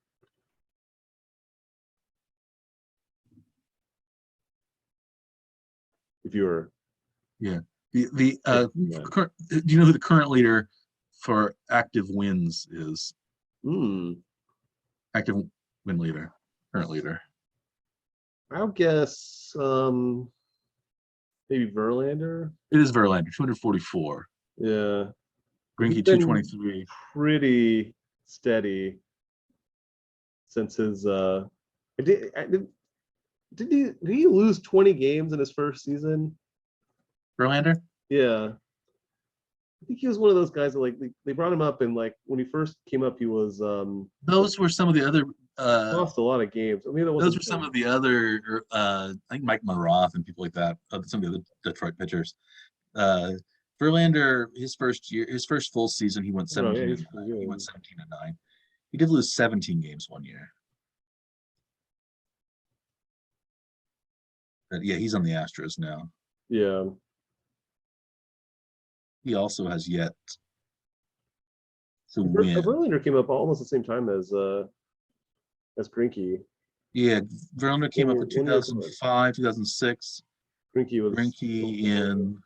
if you were. Yeah. The Yeah. do you know who the current leader for active wins is? Active win leader, current leader. I'll guess maybe Verlander. It is Verlander, 244. Yeah, he's Greinke, been 223. pretty steady since his. Did he lose 20 games in his first season? Verlander? Yeah, I think he was one of those guys that like they brought him up and like when he first came up, he was Those were some of the other. lost a lot of games. I mean, that Those wasn't were some him. of the other. I think Mike Maroth and people like that. Some of the other Detroit pitchers. Uh, Verlander, his first full season, he went Oh yeah, 17 he's and pretty 9. He good. went 17 and 9. He did lose 17 games one year. But yeah, he's on the Astros now. Yeah, He also has yet to win. Verlander came up almost the same time as Greinke. Yeah, Verlander came up in 1 year, 2005, 2006. Greinke was Greinke in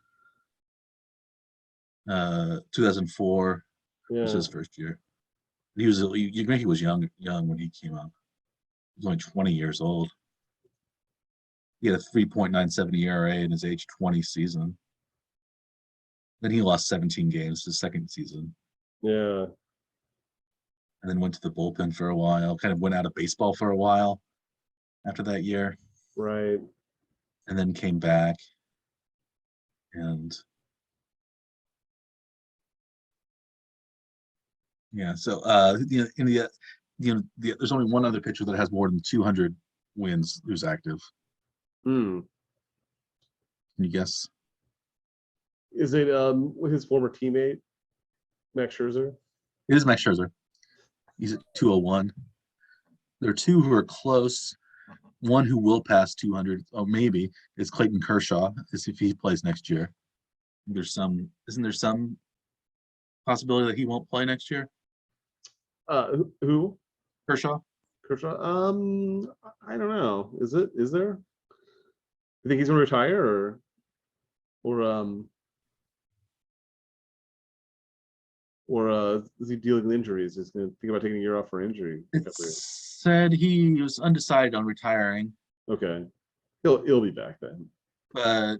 2004 was yeah. his first year. Greinke was young when he came up. He was only 20 years old. He had a 3.97 ERA in his age 20 season. Then he lost 17 games his second season, Yeah, and then went to the bullpen for a while. Kind of went out of baseball for a while after that year, right. and then came back. And yeah, so there's only one other pitcher that has more than 200 wins who's active. Hmm. Can you guess? Is it with his former teammate Max Scherzer? It is Max Scherzer. He's at 201. There are two who are close. One who will pass 200, maybe, is Clayton Kershaw, as if he plays next year. Isn't there some possibility that he won't play next year? Who? Kershaw? Kershaw? I don't know. Is there? You think he's gonna retire or is he dealing with injuries? He's gonna think about taking a year off for injury. It said he was undecided on retiring, Okay, he'll be back then. but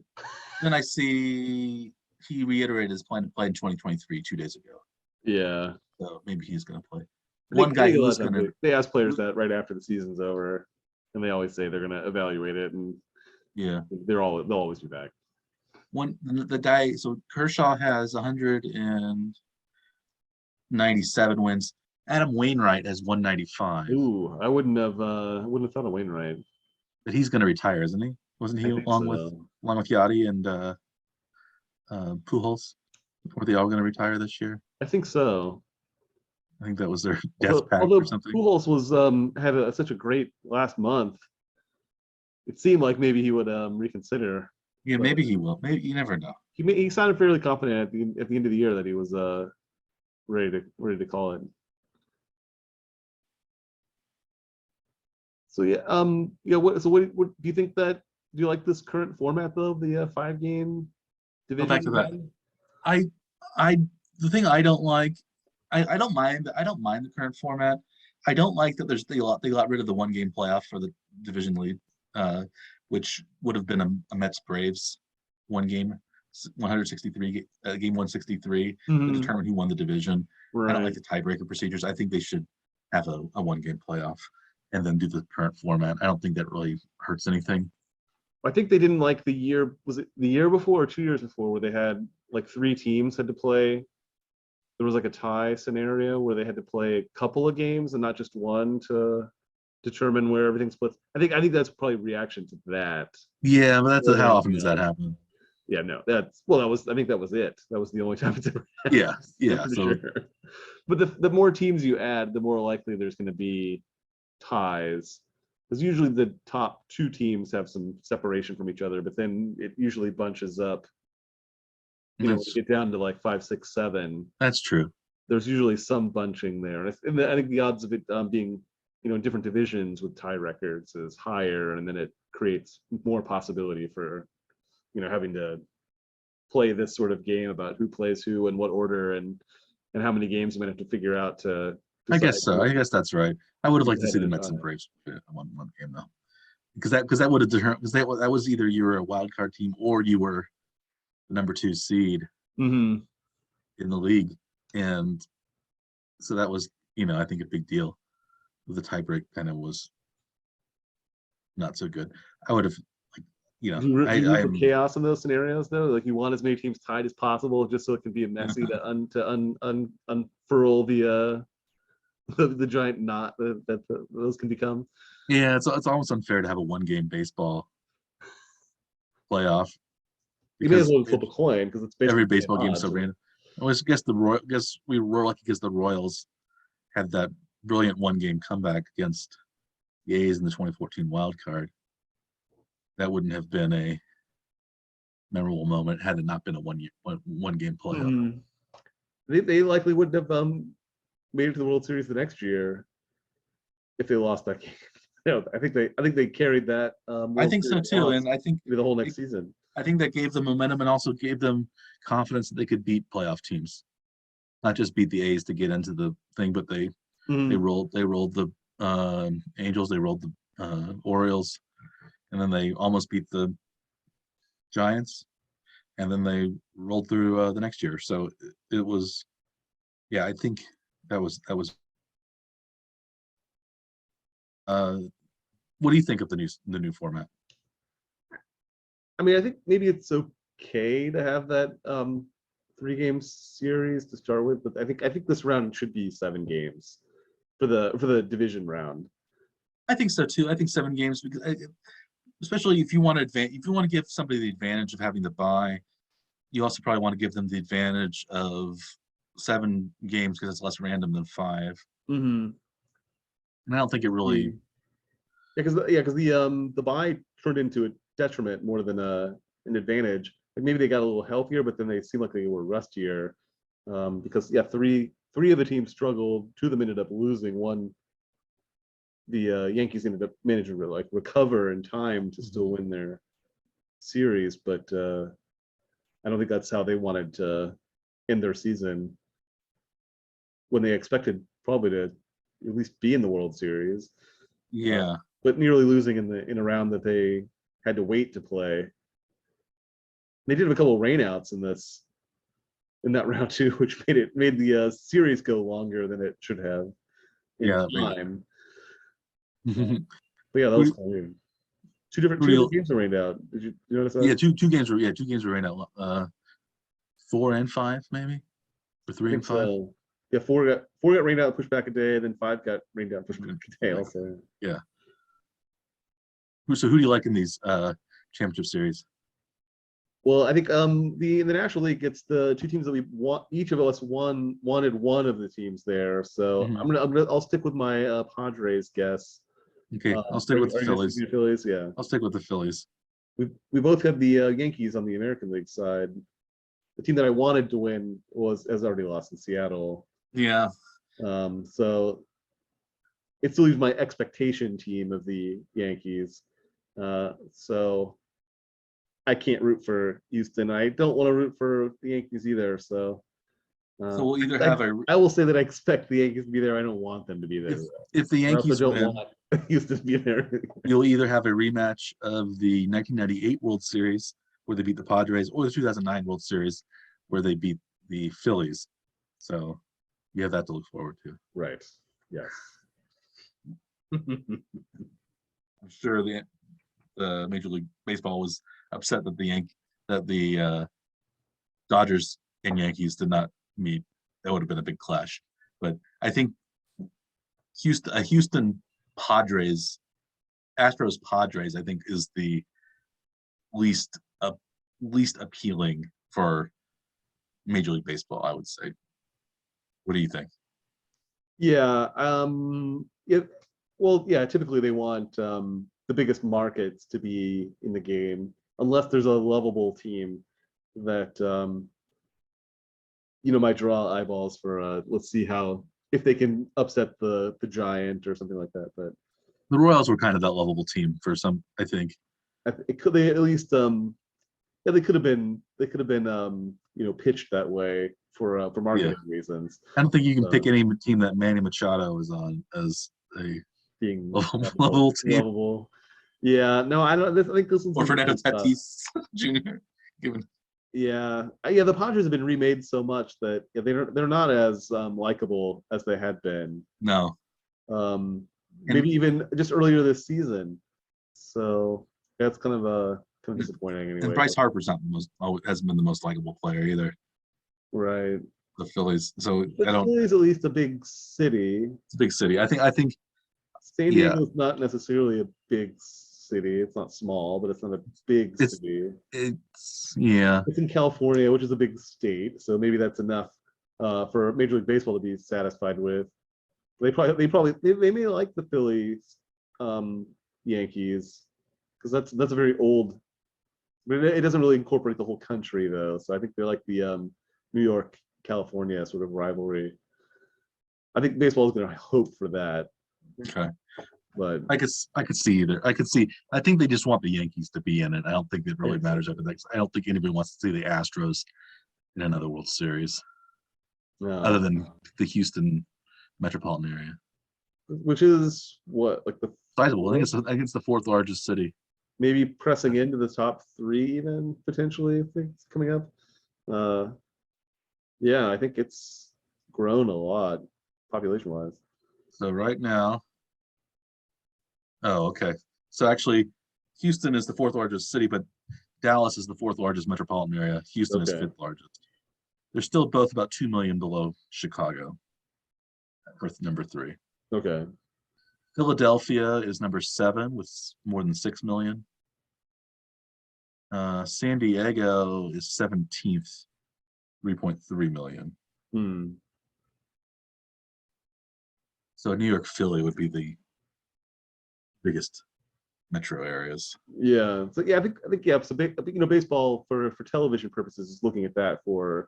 then I see he reiterated his plan to play in 2023 2 days ago. Yeah, So maybe he's going to play. I think a lot of times they ask players that right after the season's over, and they always say they're gonna evaluate it, and yeah, they'll always be back. The guy. So Kershaw has 197 wins. Adam Wainwright has 195. Ooh, I wouldn't have thought of Wainwright. But he's going to retire, isn't he? Wasn't he I think along so. with Yachty and Pujols? Were they all going to retire this year? I think so. I think that was their death pact or something. Pujols was had such a great last month. It seemed like maybe he would reconsider. Yeah, maybe he will. Maybe you never know. He sounded fairly confident at the end of the year that he was ready to call it. So yeah, what do you think that? Do you like this current format though? The 5-game division. Go back to that. The thing I don't like, I don't mind the current format. I don't like that they got rid of the 1-game playoff for the division lead, which would have been a Mets Braves 1 game, 163 game 163 to determine who won the division. Right. I don't like the tiebreaker procedures. I think they should have a 1-game playoff and then do the current format. I don't think that really hurts anything. I think they didn't like the year. Was it the year before or 2 years before where they had like 3 teams had to play? There was like a tie scenario where they had to play a couple of games and not just one to determine where everything splits. I think that's probably reaction to that. Yeah, but that's how often does that happen? Yeah, no, I think that was it. That was the only time it's ever happened. Yeah. So sure. But the more teams you add, the more likely there's going to be ties. Because usually the top 2 teams have some separation from each other, but then it usually bunches up. When you get down to like 5, 6, 7. That's true. There's usually some bunching there, and I think the odds of it being, in different divisions with tie records is higher, and then it creates more possibility for, having to play this sort of game about who plays who and what order and how many games you might have to figure out to I decide guess so. I guess that's right. I would have liked to see the ahead of Mets and time. Braves one game though, because that would have determined, because that was either you were a wild card team or you were the number 2 seed Mm-hmm. in the league, and so that was I think a big deal. The tiebreak kind of was not so good. I would have Do you root for I'm chaos in those scenarios though? Like you want as many teams tied as possible, just so it can be messy to unfurl the the giant knot that those can become. yeah, it's almost unfair to have a 1-game baseball playoff You may as because well flip a coin because it's every basically the same baseball game is odds, so right? random. I guess we were lucky because the Royals had that brilliant 1-game comeback against the A's in the 2014 wild card. That wouldn't have been a memorable moment had it not been a one-game playoff. Mm-hmm. They likely wouldn't have made it to the World Series the next year if they lost that game. I think they carried that. I World think so Series too, loss and I think the whole next season. I think that gave them momentum and also gave them confidence that they could beat playoff teams, not just beat the A's to get into the thing, but they Mm-hmm. rolled the Angels, they rolled the Orioles, and then they almost beat the Giants, and then they rolled through the next year. So it was, yeah, I think that was. What do you think of the new format? I mean, I think maybe it's okay to have that 3-game series to start with, but I think this round should be 7 games for the division round. I think so too. I think 7 games, because especially if you want to give somebody the advantage of having the bye, you also probably want to give them the advantage of 7 games because it's less random than 5. Mm-hmm. And I don't think it really. Because the bye turned into a detriment more than an advantage. Like maybe they got a little healthier, but then they seemed like they were rustier. Because three of the teams struggled. 2 of them ended up losing. One, the Yankees ended up managing to like recover in time to still win their series, but I don't think that's how they wanted to end their season when they expected probably to at least be in the World Series. Yeah. But nearly losing in a round that they had to wait to play. They did have a couple of rainouts in that round too, which made the series go longer than it should have in Yeah. time. Who, But yeah, that was weird. Two different games were rained out. Did you notice that? yeah, two games were right now. 4 and 5 maybe, or 3 and 5. So. Yeah, four got rained out, pushed back a day, then 5 got rained out, pushed back a day. Also, yeah. So who do you like in these championship series? Well, I think the National League gets the 2 teams that we want. Each of us wanted one of the teams there. So I'll stick with my Padres guess. Okay, I'll stick with the Phillies. Phillies, yeah. I'll stick with the Phillies. We both have the Yankees on the American League side. The team that I wanted to win has already lost in Seattle. Yeah. So it still leaves my expectation team of the Yankees. So I can't root for Houston. I don't want to root for the Yankees either. So we'll either have I will say that I expect the Yankees to be there. I don't want them to be there. If the Yankees don't win, want Houston to be there. You'll either have a rematch of the 1998 World Series where they beat the Padres, or the 2009 World Series where they beat the Phillies. So you have that to look forward to. Right. Yes. I'm sure the Major League Baseball was upset that the Dodgers and Yankees did not meet. That would have been a big clash. But I think Houston Padres, Astros Padres, I think is the least appealing for Major League Baseball, I would say. What do you think? Yeah. Typically they want the biggest markets to be in the game, unless there's a lovable team that might draw eyeballs for let's see if they can upset the Giant or something like that. But the Royals were kind of that lovable team for some, I think. it could they at least Yeah, they could have been pitched that way for marketing reasons. I don't think you can pick any team that Manny Machado is on as a Being lovable team. lovable. Yeah, no, I don't. I think this one's Or Fernando tough. Tatis Jr. Given. Yeah, the Padres have been remade so much that they're not as likable as they had been. No. Maybe even just earlier this season. So that's kind of disappointing anyway. And Bryce Harper's not hasn't been the most likable player either. Right. The Phillies. So But Philly's at least a big city. It's a big city. I think San Diego's not necessarily a big city. It's not small, but it's not a big city. It's in California, which is a big state, so maybe that's enough for Major League Baseball to be satisfied with. They may like the Phillies, Yankees, because that's a very old. But it doesn't really incorporate the whole country though, so I think they're like the New York, California sort of rivalry. I think baseball is going to hope for that. Okay. But I could see either. I think they just want the Yankees to be in it. I don't think it really matters after that. I don't think anybody wants to see the Astros in another World Series, other than the Houston metropolitan area, which is what, like the sizable. I think it's the fourth largest city. Maybe pressing into the top three, even potentially if it's coming up. Yeah, I think it's grown a lot population-wise. So right now. Oh, okay. So actually, Houston is the fourth largest city, but Dallas is the fourth largest metropolitan area. Houston is fifth largest. They're still both about 2 million below Chicago for number 3. Okay. Philadelphia is number 7 with more than 6 million. San Diego is 17th, 3.3 million. So New York, Philly would be the biggest metro areas. Yeah. So yeah, I think yeah. So baseball for television purposes is looking at that for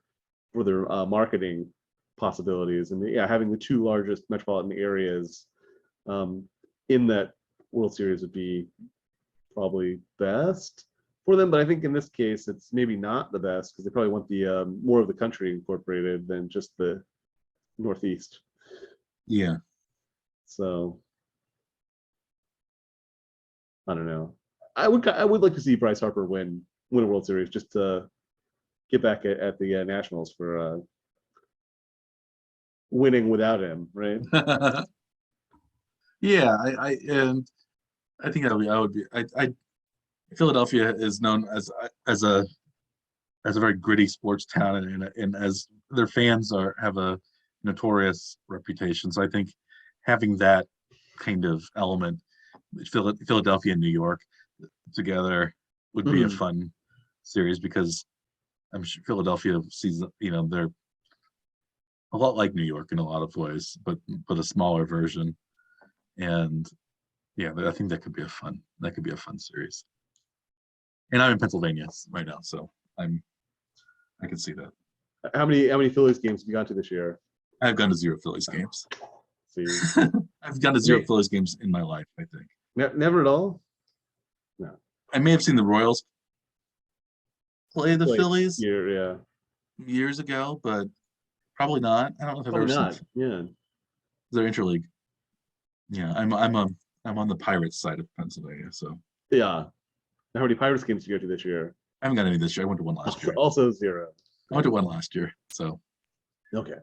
their marketing possibilities, and having the 2 largest metropolitan areas in that World Series would be probably best for them. But I think in this case, it's maybe not the best because they probably want the more of the country incorporated than just the Northeast. Yeah. So I don't know. I would like to see Bryce Harper win a World Series just to get back at the Nationals for winning without him, right? Yeah, I think I would be. Philadelphia is known as a very gritty sports town, and as their fans have a notorious reputation. So I think having that kind of element, Philadelphia and New York together would be a fun series, because I'm sure Philadelphia sees, they're a lot like New York in a lot of ways, but a smaller version. And yeah, I think that could be a fun series. And I'm in Pennsylvania right now, so I can see that. How many Phillies games have you gone to this year? I've gone to 0 Phillies games. See, I've gone to 0 Phillies games in my life, I think. Never at all? No. I may have seen the Royals play the Phillies years ago, but probably not. I don't know if I've ever seen. Yeah. They're interleague. Yeah, I'm on the Pirates side of Pennsylvania, so. Yeah. How many Pirates games did you go to this year? I haven't got any this year. I went to one last year. Also 0. I went to one last year, so. Okay.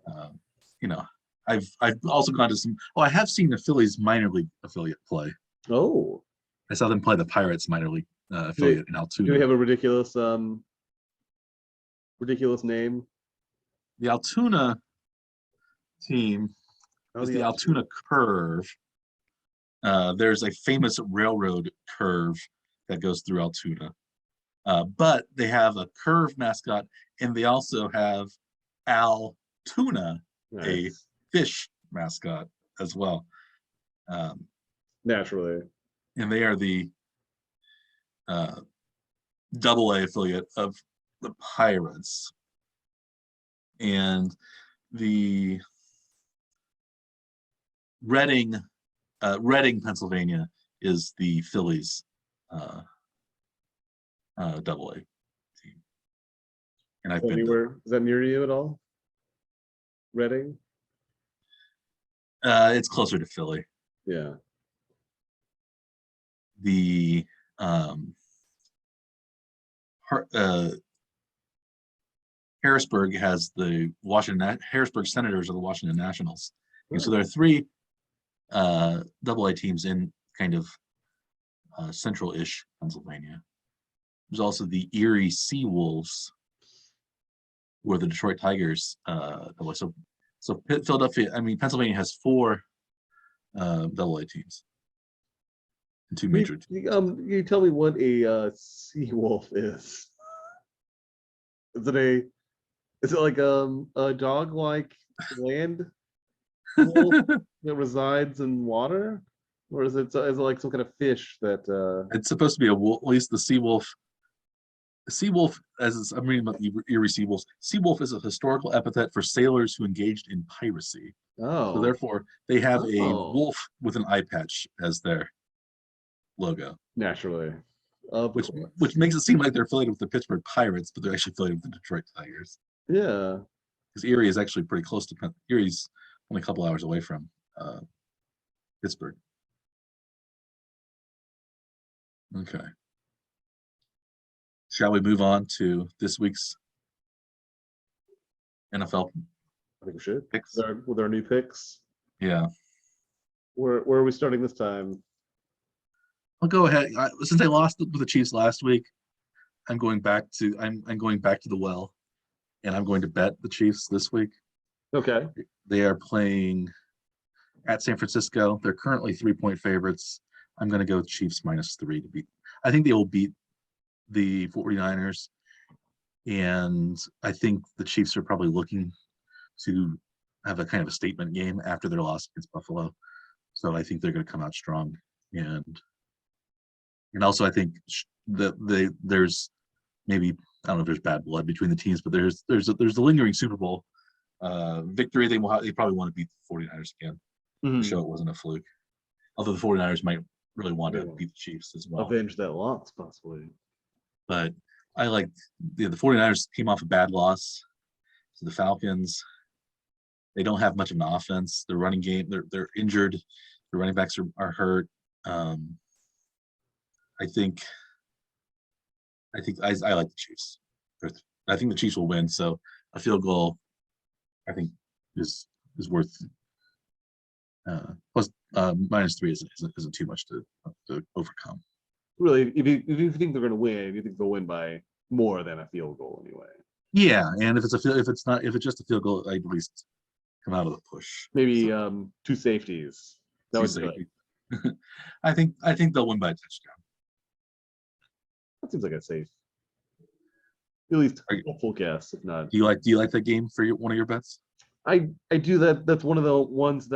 I've also gone to some. Oh, I have seen the Phillies minor league affiliate play. Oh. I saw them play the Pirates minor league affiliate in Altoona. Do they have a ridiculous name? The Altoona team is the Altoona Curve. There's a famous railroad curve that goes through Altoona. But they have a curve mascot, and they also have Al Tuna, a fish mascot as well. Naturally. And they are the AA affiliate of the Pirates. And the Reading, Pennsylvania is the Phillies AA team. and I've been Anywhere? Is that near you at all? Reading? it's closer to Philly. Yeah. The Harrisburg has the Harrisburg Senators are the Washington Nationals. And so there are three AA teams in kind of central-ish Pennsylvania. There's also the Erie Seawolves, who are the Detroit Tigers. So Philadelphia, Pennsylvania has four AA teams and two major teams. Can you tell me what a sea wolf is? Is it like a dog-like land wolf that resides in water, or is it like some kind of fish that? It's supposed to be a wolf. At least the sea wolf. The sea wolf, I'm reading about the Erie sea wolves. Sea wolf is a historical epithet for sailors who engaged in piracy. Oh, So therefore, they have a wolf with an eye patch as their logo. Naturally, which makes it seem like they're affiliated with the Pittsburgh Pirates, but they're actually affiliated with the Detroit Tigers. Yeah, because Erie is actually pretty close to Erie's only a couple hours away from Pittsburgh. Okay. Shall we move on to this week's NFL? I think we should. Picks? With our new picks. Yeah. Where are we starting this time? I'll go ahead. Since I lost with the Chiefs last week, I'm going back to the well, and I'm going to bet the Chiefs this week. Okay. They are playing at San Francisco. They're currently 3-point favorites. I'm going to go Chiefs -3 to beat. I think they will beat the 49ers, and I think the Chiefs are probably looking to have a kind of a statement game after their loss against Buffalo. So I think they're going to come out strong, and also I think that there's maybe, I don't know if there's bad blood between the teams, but there's the lingering Super Bowl victory. They probably want to beat the 49ers again to show it wasn't a fluke. Although the 49ers might really want to beat the Chiefs as well. Avenge that loss, possibly. But I like the 49ers came off a bad loss to the Falcons. They don't have much of an offense. Their running game, they're injured. The running backs are hurt. I think I like the Chiefs. I think the Chiefs will win. So a field goal, I think, is worth plus -3 isn't too much to overcome. Really, if you think they're going to win, you think they'll win by more than a field goal anyway. Yeah, and if it's just a field goal, I'd at least come out of the push. Maybe two safeties. That was good. I think they'll win by a touchdown. That seems like a safe, at least full guess. If not, do you like that game for one of your bets? I do that. That's one of the ones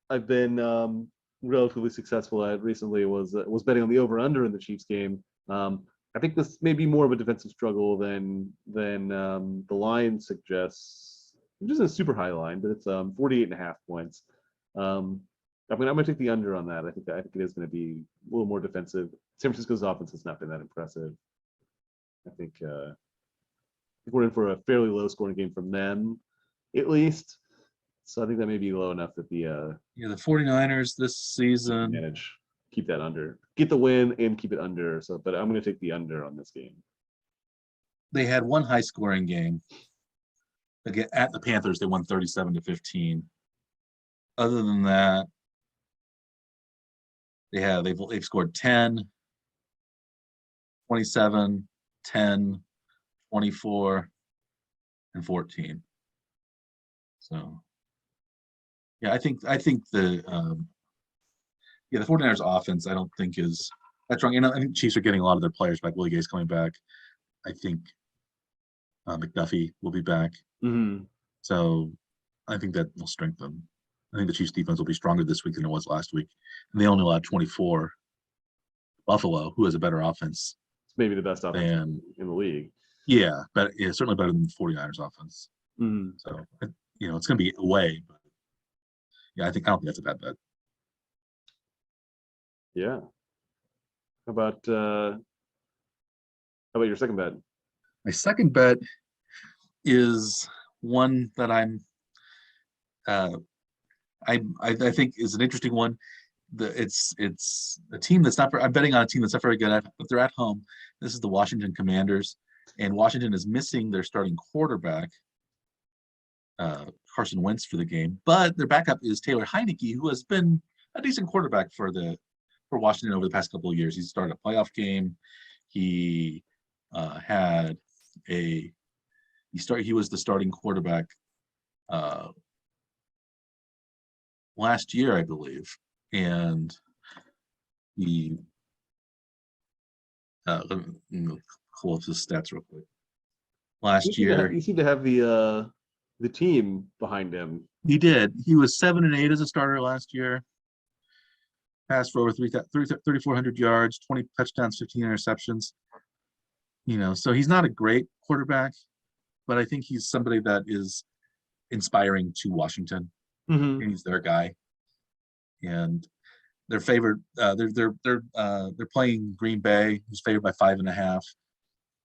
I've been relatively successful at recently. Was betting on the over/under in the Chiefs game. I think this may be more of a defensive struggle than the line suggests. Which isn't a super high line, but it's 48.5 points. I'm gonna take the under on that. I think it is going to be a little more defensive. San Francisco's offense has not been that impressive. I think we're in for a fairly low scoring game from them, at least. So I think that may be low enough that the 49ers this season manage keep that under, get the win and keep it under. So, but I'm going to take the under on this game. They had one high scoring game. Again, at the Panthers, they won 37-15. Other than that, they've scored 10, 27, 10, 24, and 14. So yeah, I think the 49ers offense I don't think is that strong. I think Chiefs are getting a lot of their players back. Willie Gay's coming back. I think McDuffie will be back. Mm-hmm. So I think that will strengthen. I think the Chiefs defense will be stronger this week than it was last week. And they only allowed 24. Buffalo, who has a better offense. It's maybe the best offense in the league. Yeah, but yeah, certainly better than the 49ers offense. Mm-hmm. So, it's going to be away. But yeah, I don't think that's a bad bet. Yeah. How about your second bet? My second bet, is one that I think is an interesting one. It's a team that's not. I'm betting on a team that's not very good, but they're at home. This is the Washington Commanders, and Washington is missing their starting quarterback, Carson Wentz, for the game. But their backup is Taylor Heineke, who has been a decent quarterback for Washington over the past couple of years. He started a playoff game. He had a he was the starting quarterback last year, I believe, and he let me pull up his stats real quick. Last year, you seem to have the team behind him. he did. He was 7-8 as a starter last year. Passed for over 3,400 yards, 20 touchdowns, 15 interceptions. So he's not a great quarterback, but I think he's somebody that is inspiring to Washington. Mm-hmm. And he's their guy. And they're favored. They're playing Green Bay, who's favored by 5.5.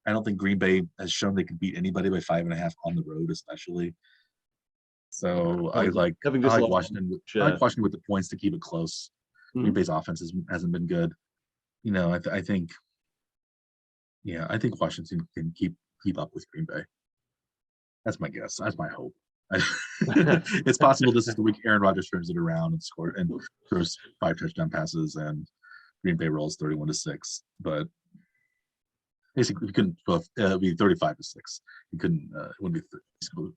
I don't think Green Bay has shown they can beat anybody by 5.5 on the road, especially. So I like Washington. I like Washington with the points to keep it close. Mm-hmm. Green Bay's offense hasn't been good. I think Washington can keep up with Green Bay. That's my guess. That's my hope. It's possible this is the week Aaron Rodgers turns it around and throws 5 touchdown passes and Green Bay rolls 31-6. But basically, you couldn't be 35-6. You couldn't. It wouldn't be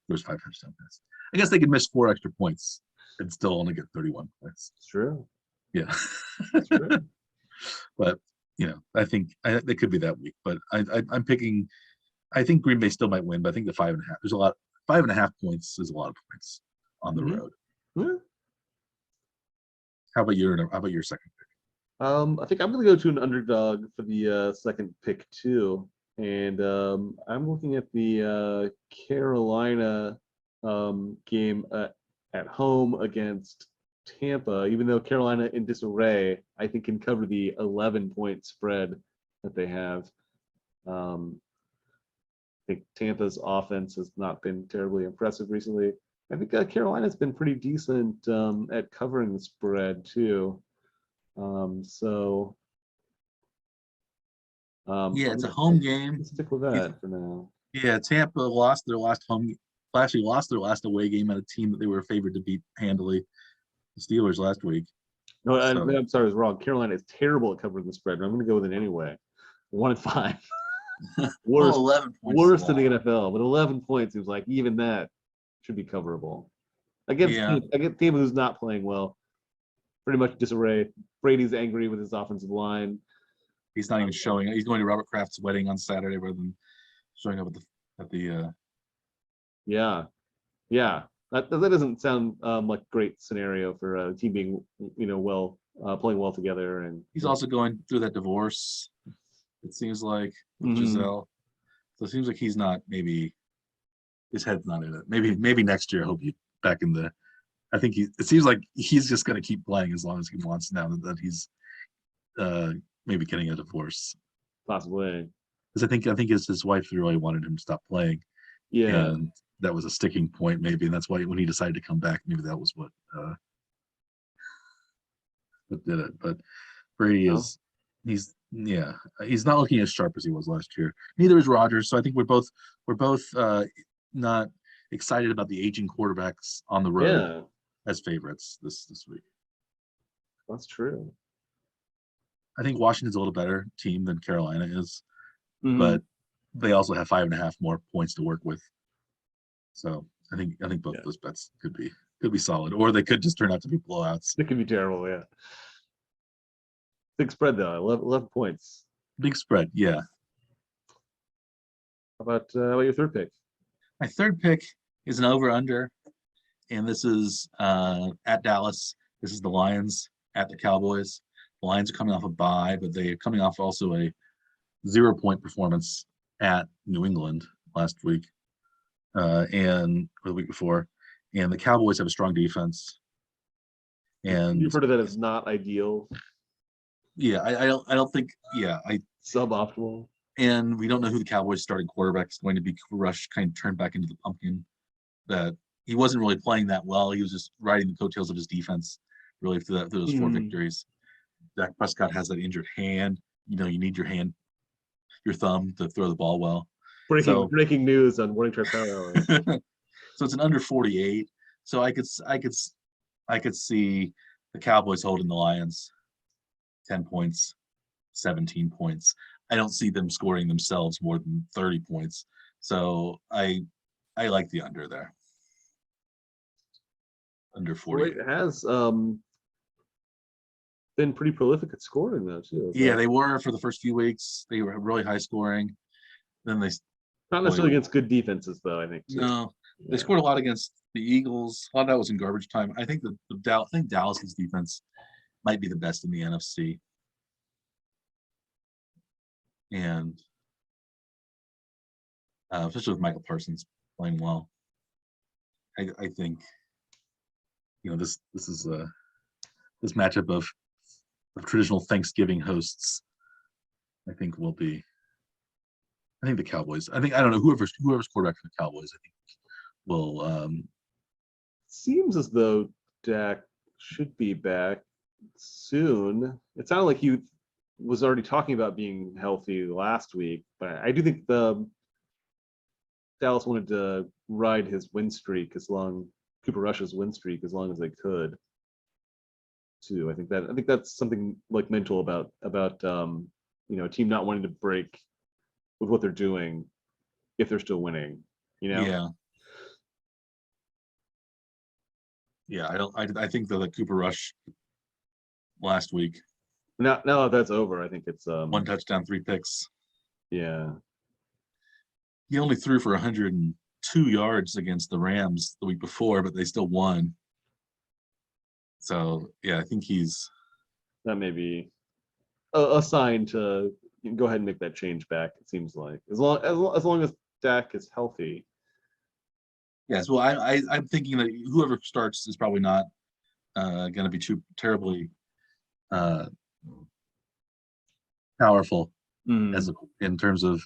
those 5 touchdown passes. I guess they could miss 4 extra points and still only get 31 points. It's true. Yeah. That's true. But I think it could be that week. But I'm picking. I think Green Bay still might win, but I think the 5.5. There's a lot. 5.5 points is a lot of points on the road. Mm-hmm. How about your second pick? I think I'm going to go to an underdog for the second pick too, and I'm looking at the Carolina game at home against Tampa. Even though Carolina in disarray, I think can cover the 11-point spread that they have. I think Tampa's offense has not been terribly impressive recently. I think Carolina's been pretty decent at covering the spread too. It's a home game. Stick with that for now. Yeah, Tampa lost their last away game at a team that they were favored to beat handily, the Steelers, last week. No, I'm sorry, I was wrong. Carolina is terrible at covering the spread. I'm going to go with it anyway. 1-5. Worse, 11 points worse than the NFL, but 11 points seems like even that should be coverable. Against Tampa, who's not playing well, pretty much disarray. Brady's angry with his offensive line. He's not even showing. He's going to Robert Kraft's wedding on Saturday rather than showing up at the. Yeah. That doesn't sound like a great scenario for a team being playing well together. And he's also going through that divorce. It seems like with Giselle. So it seems like he's not. Maybe his head's not in it. Maybe next year he'll be back in the. I think it seems like he's just going to keep playing as long as he wants now that he's maybe getting a divorce. Possibly. Because I think his wife really wanted him to stop playing. Yeah. And that was a sticking point maybe, and that's why when he decided to come back, maybe that was what did it. But Brady he's not looking as sharp as he was last year. Neither is Rodgers. So I think we're both not excited about the aging quarterbacks on the road as favorites this week. That's true. I think Washington's a little better team than Carolina is, but they also have 5.5 more points to work with. So I think both those bets could be solid, or they could just turn out to be blowouts. It could be terrible, yeah. Big spread though, 11 points. Big spread, yeah. How about your third pick? My third pick is an over/under, and this is at Dallas. This is the Lions at the Cowboys. The Lions are coming off a bye, but they're coming off also a 0-point performance at New England last week, and the week before. And the Cowboys have a strong defense. And you've heard of that as not ideal. Yeah, I don't think. Yeah, suboptimal. And we don't know who the Cowboys' starting quarterback is going to be. Rush kind of turned back into the pumpkin that he wasn't really playing that well. He was just riding the coattails of his defense, really, through those 4 victories. Dak Prescott has that injured hand. You need your thumb to throw the ball well. Breaking news on Morning Trip Power Hour. So it's an under 48. So I could see the Cowboys holding the Lions 10 points, 17 points. I don't see them scoring themselves more than 30 points. So I like the under there. Under 40. Well, it has been pretty prolific at scoring though too. Yeah, they were for the first few weeks. They were really high scoring. Then they not necessarily against good defenses though, I think. Too. No. They scored a lot against the Eagles. A lot of that was in garbage time. I think Dallas's defense might be the best in the NFC. And especially with Michael Parsons playing well. I think this is this matchup of traditional Thanksgiving hosts, I think the Cowboys. I don't know whoever's quarterback for the Cowboys. I think will. Seems as though Dak should be back soon. It sounded like he was already talking about being healthy last week, but I do think Dallas wanted to ride his win streak Cooper Rush's win streak as long as they could. Too, I think that's something like mental about a team not wanting to break with what they're doing if they're still winning. Yeah. I think the Cooper Rush last week. Now that's over. I think it's 1 touchdown, 3 picks. Yeah. He only threw for 102 yards against the Rams the week before, but they still won. So yeah, I think that may be a sign to go ahead and make that change back. It seems like as long as Dak is healthy. Yes, well, I'm thinking that whoever starts is probably not going to be too terribly powerful in terms of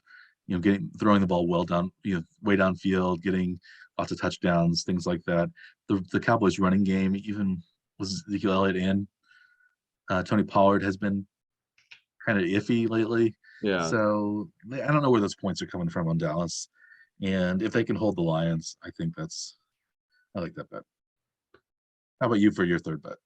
throwing the ball well down, way downfield, getting lots of touchdowns, things like that. The Cowboys' running game, even with Ezekiel Elliott and Tony Pollard, has been kind of iffy lately. Yeah. So I don't know where those points are coming from on Dallas. And if they can hold the Lions, I like that bet. How about you for your third bet?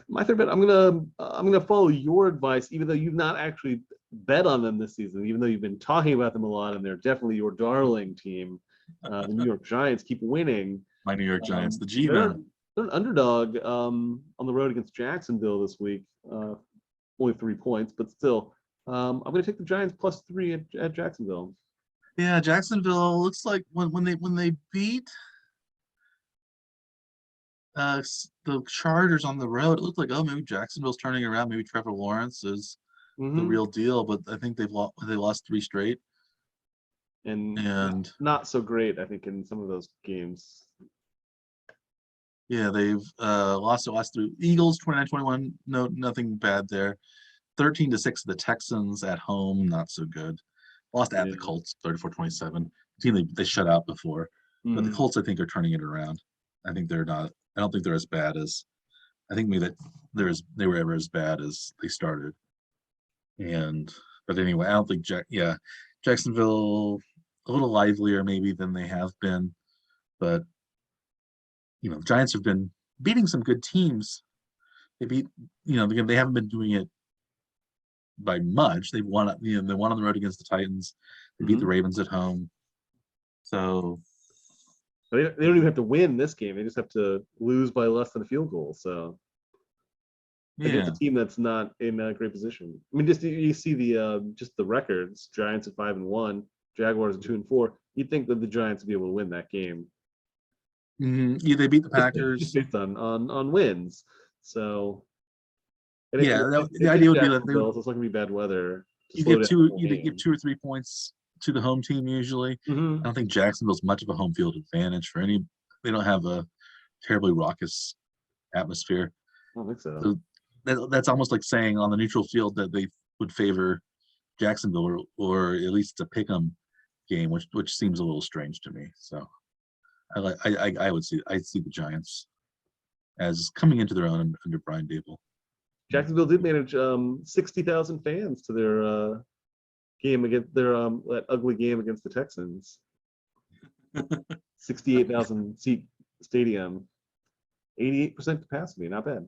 My third bet, I'm gonna follow your advice, even though you've not actually bet on them this season, even though you've been talking about them a lot, and they're definitely your darling team. The New York Giants keep winning. My New York Giants, the G-Men. They're an underdog on the road against Jacksonville this week. Only 3 points, but still, I'm going to take the Giants +3 at Jacksonville. Yeah, Jacksonville looks like when they beat the Chargers on the road, it looked like maybe Jacksonville's turning around. Maybe Trevor Lawrence is the real deal, but I think they lost 3 straight. And not so great, I think, in some of those games. Yeah, they've lost the last 3. Eagles 29-21, nothing bad there. 13-6 to the Texans at home, not so good. Lost at the Colts 34-27. Team they shut out before, but the Colts I think are turning it around. I think they're not. I don't think they're as bad as. I think maybe that they were ever as bad as they started. But anyway, I don't think Jacksonville a little livelier maybe than they have been, but the Giants have been beating some good teams. They beat, they haven't been doing it by much. They won, they won on the road against the Titans. They beat the Ravens at home. So they don't even have to win this game. They just have to lose by less than a field goal. So against a team that's not in a great position. I mean, just you see just the records: Giants at 5-1, Jaguars at 2-4. You'd think that the Giants would be able to win that game. Yeah, they beat the Packers just based on wins. So the idea would be that it's not going to be bad weather. You give 2 or 3 points to the home team usually. I don't think Jacksonville's much of a home field advantage for any. They don't have a terribly raucous atmosphere. I don't think so. That's almost like saying on the neutral field that they would favor Jacksonville, or at least a pick'em game, which seems a little strange to me. So I would see the Giants as coming into their own under Brian Dable. Jacksonville did manage 60,000 fans to their game against their that ugly game against the Texans. 68,000 seat stadium, 88% capacity, not bad.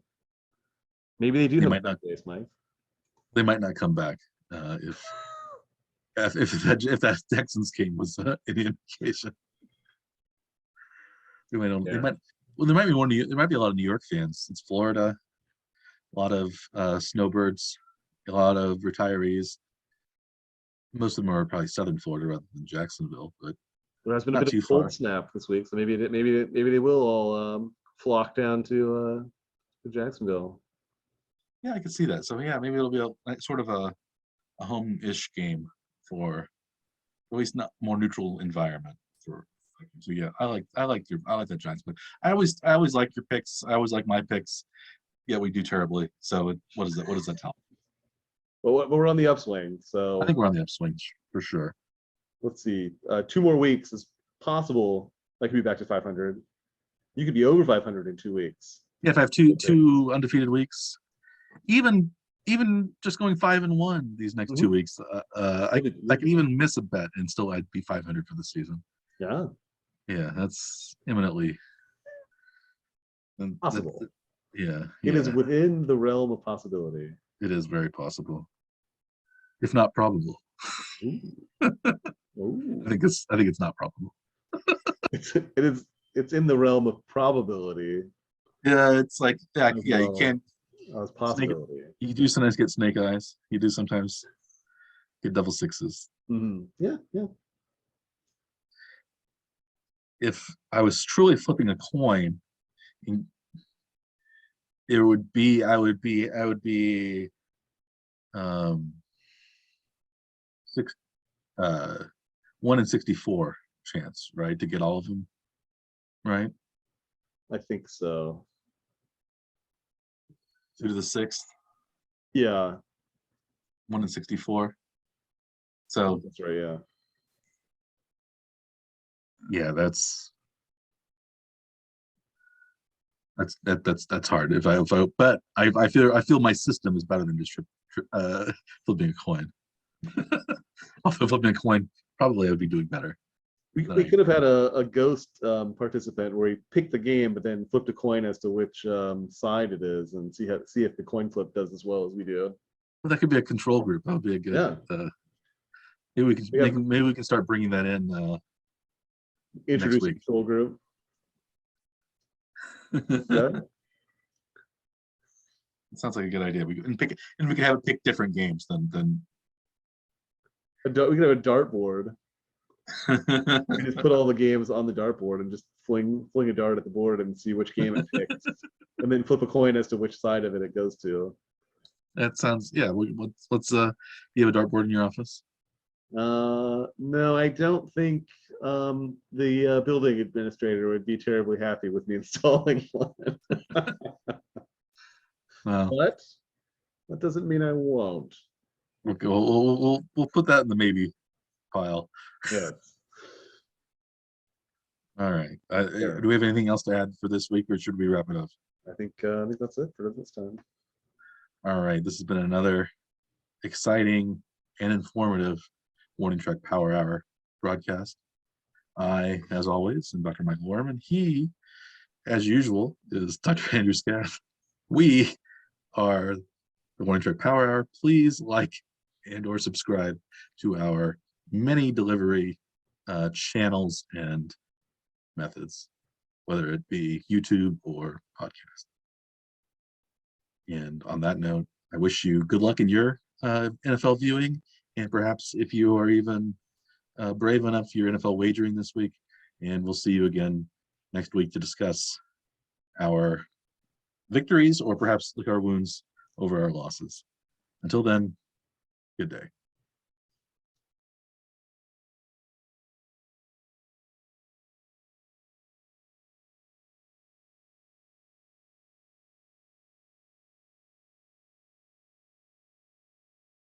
Maybe they do They have might a not. base, Mike. They might not come back if that Texans game was any indication. They might. They Yeah. might. Well, there might be more. There might be a lot of New York fans. It's Florida. A lot of snowbirds. A lot of retirees. Most of them are probably Southern Florida rather than Jacksonville, but There has been a not bit of too a cold far. snap this week, so maybe they will all flock down to Jacksonville. Yeah, I could see that. So yeah, maybe it'll be like sort of a home-ish game for at least not more neutral environment for. So yeah, I like the Giants, but I always like your picks. I always like my picks. Yeah, we do terribly. So what does that tell? But we're on the upswing, so I think we're on the upswing for sure. let's see. 2 more weeks is possible. I could be back to 500. You could be over 500 in 2 weeks. Yeah, if I have two undefeated weeks, even just going 5-1 these next 2 weeks, I could even miss a bet and still I'd be 500 for the season. Yeah. Yeah, that's imminently Possible. Yeah, It is within the realm of possibility. It is very possible, if not probable. Ooh. I think it's not probable. It's in the realm of probability. Yeah, it's like you can't. Possibility. You do sometimes get snake eyes. You do sometimes get double sixes. Mm-hmm. Yeah. If I was truly flipping a coin, I would be 1 in 64 chance, right, to get all of them, right? I think so. 2 to the 6th. Yeah. 1 in 64. So that's right. Yeah. Yeah, that's hard. If I but I feel my system is better than just flipping a coin. Also, flipping a coin, probably I would be doing better. We could have had a ghost participant where he picked the game, but then flipped a coin as to which side it is, and see if the coin flip does as well as we do. Well, that could be a control group. That would be a good. Yeah. Maybe we can start bringing that in. Introduce next week. Control group. It sounds like a good idea. We could have it pick different games than. We could have a dartboard. We just put all the games on the dartboard and just fling a dart at the board and see which game it picks, and then flip a coin as to which side of it goes to. That sounds let's you have a dartboard in your office? No, I don't think the building administrator would be terribly happy with me installing one. But that doesn't mean I won't. Okay, we'll put that in the maybe pile. Yes. All right. Do we have anything else to add for this week, or should we wrap it up? I think that's it for this time. All right. This has been another exciting and informative Warning Track Power Hour broadcast. I, as always, am Dr. Michael Werman. He, as usual, is Dr. Andrew Scaff. We are the Warning Track Power Hour. Please like and/or subscribe to our many delivery channels and methods, whether it be YouTube or podcast. And on that note, I wish you good luck in your NFL viewing, and perhaps if you are even brave enough for your NFL wagering this week. And we'll see you again next week to discuss our victories or perhaps lick our wounds over our losses. Until then, good day.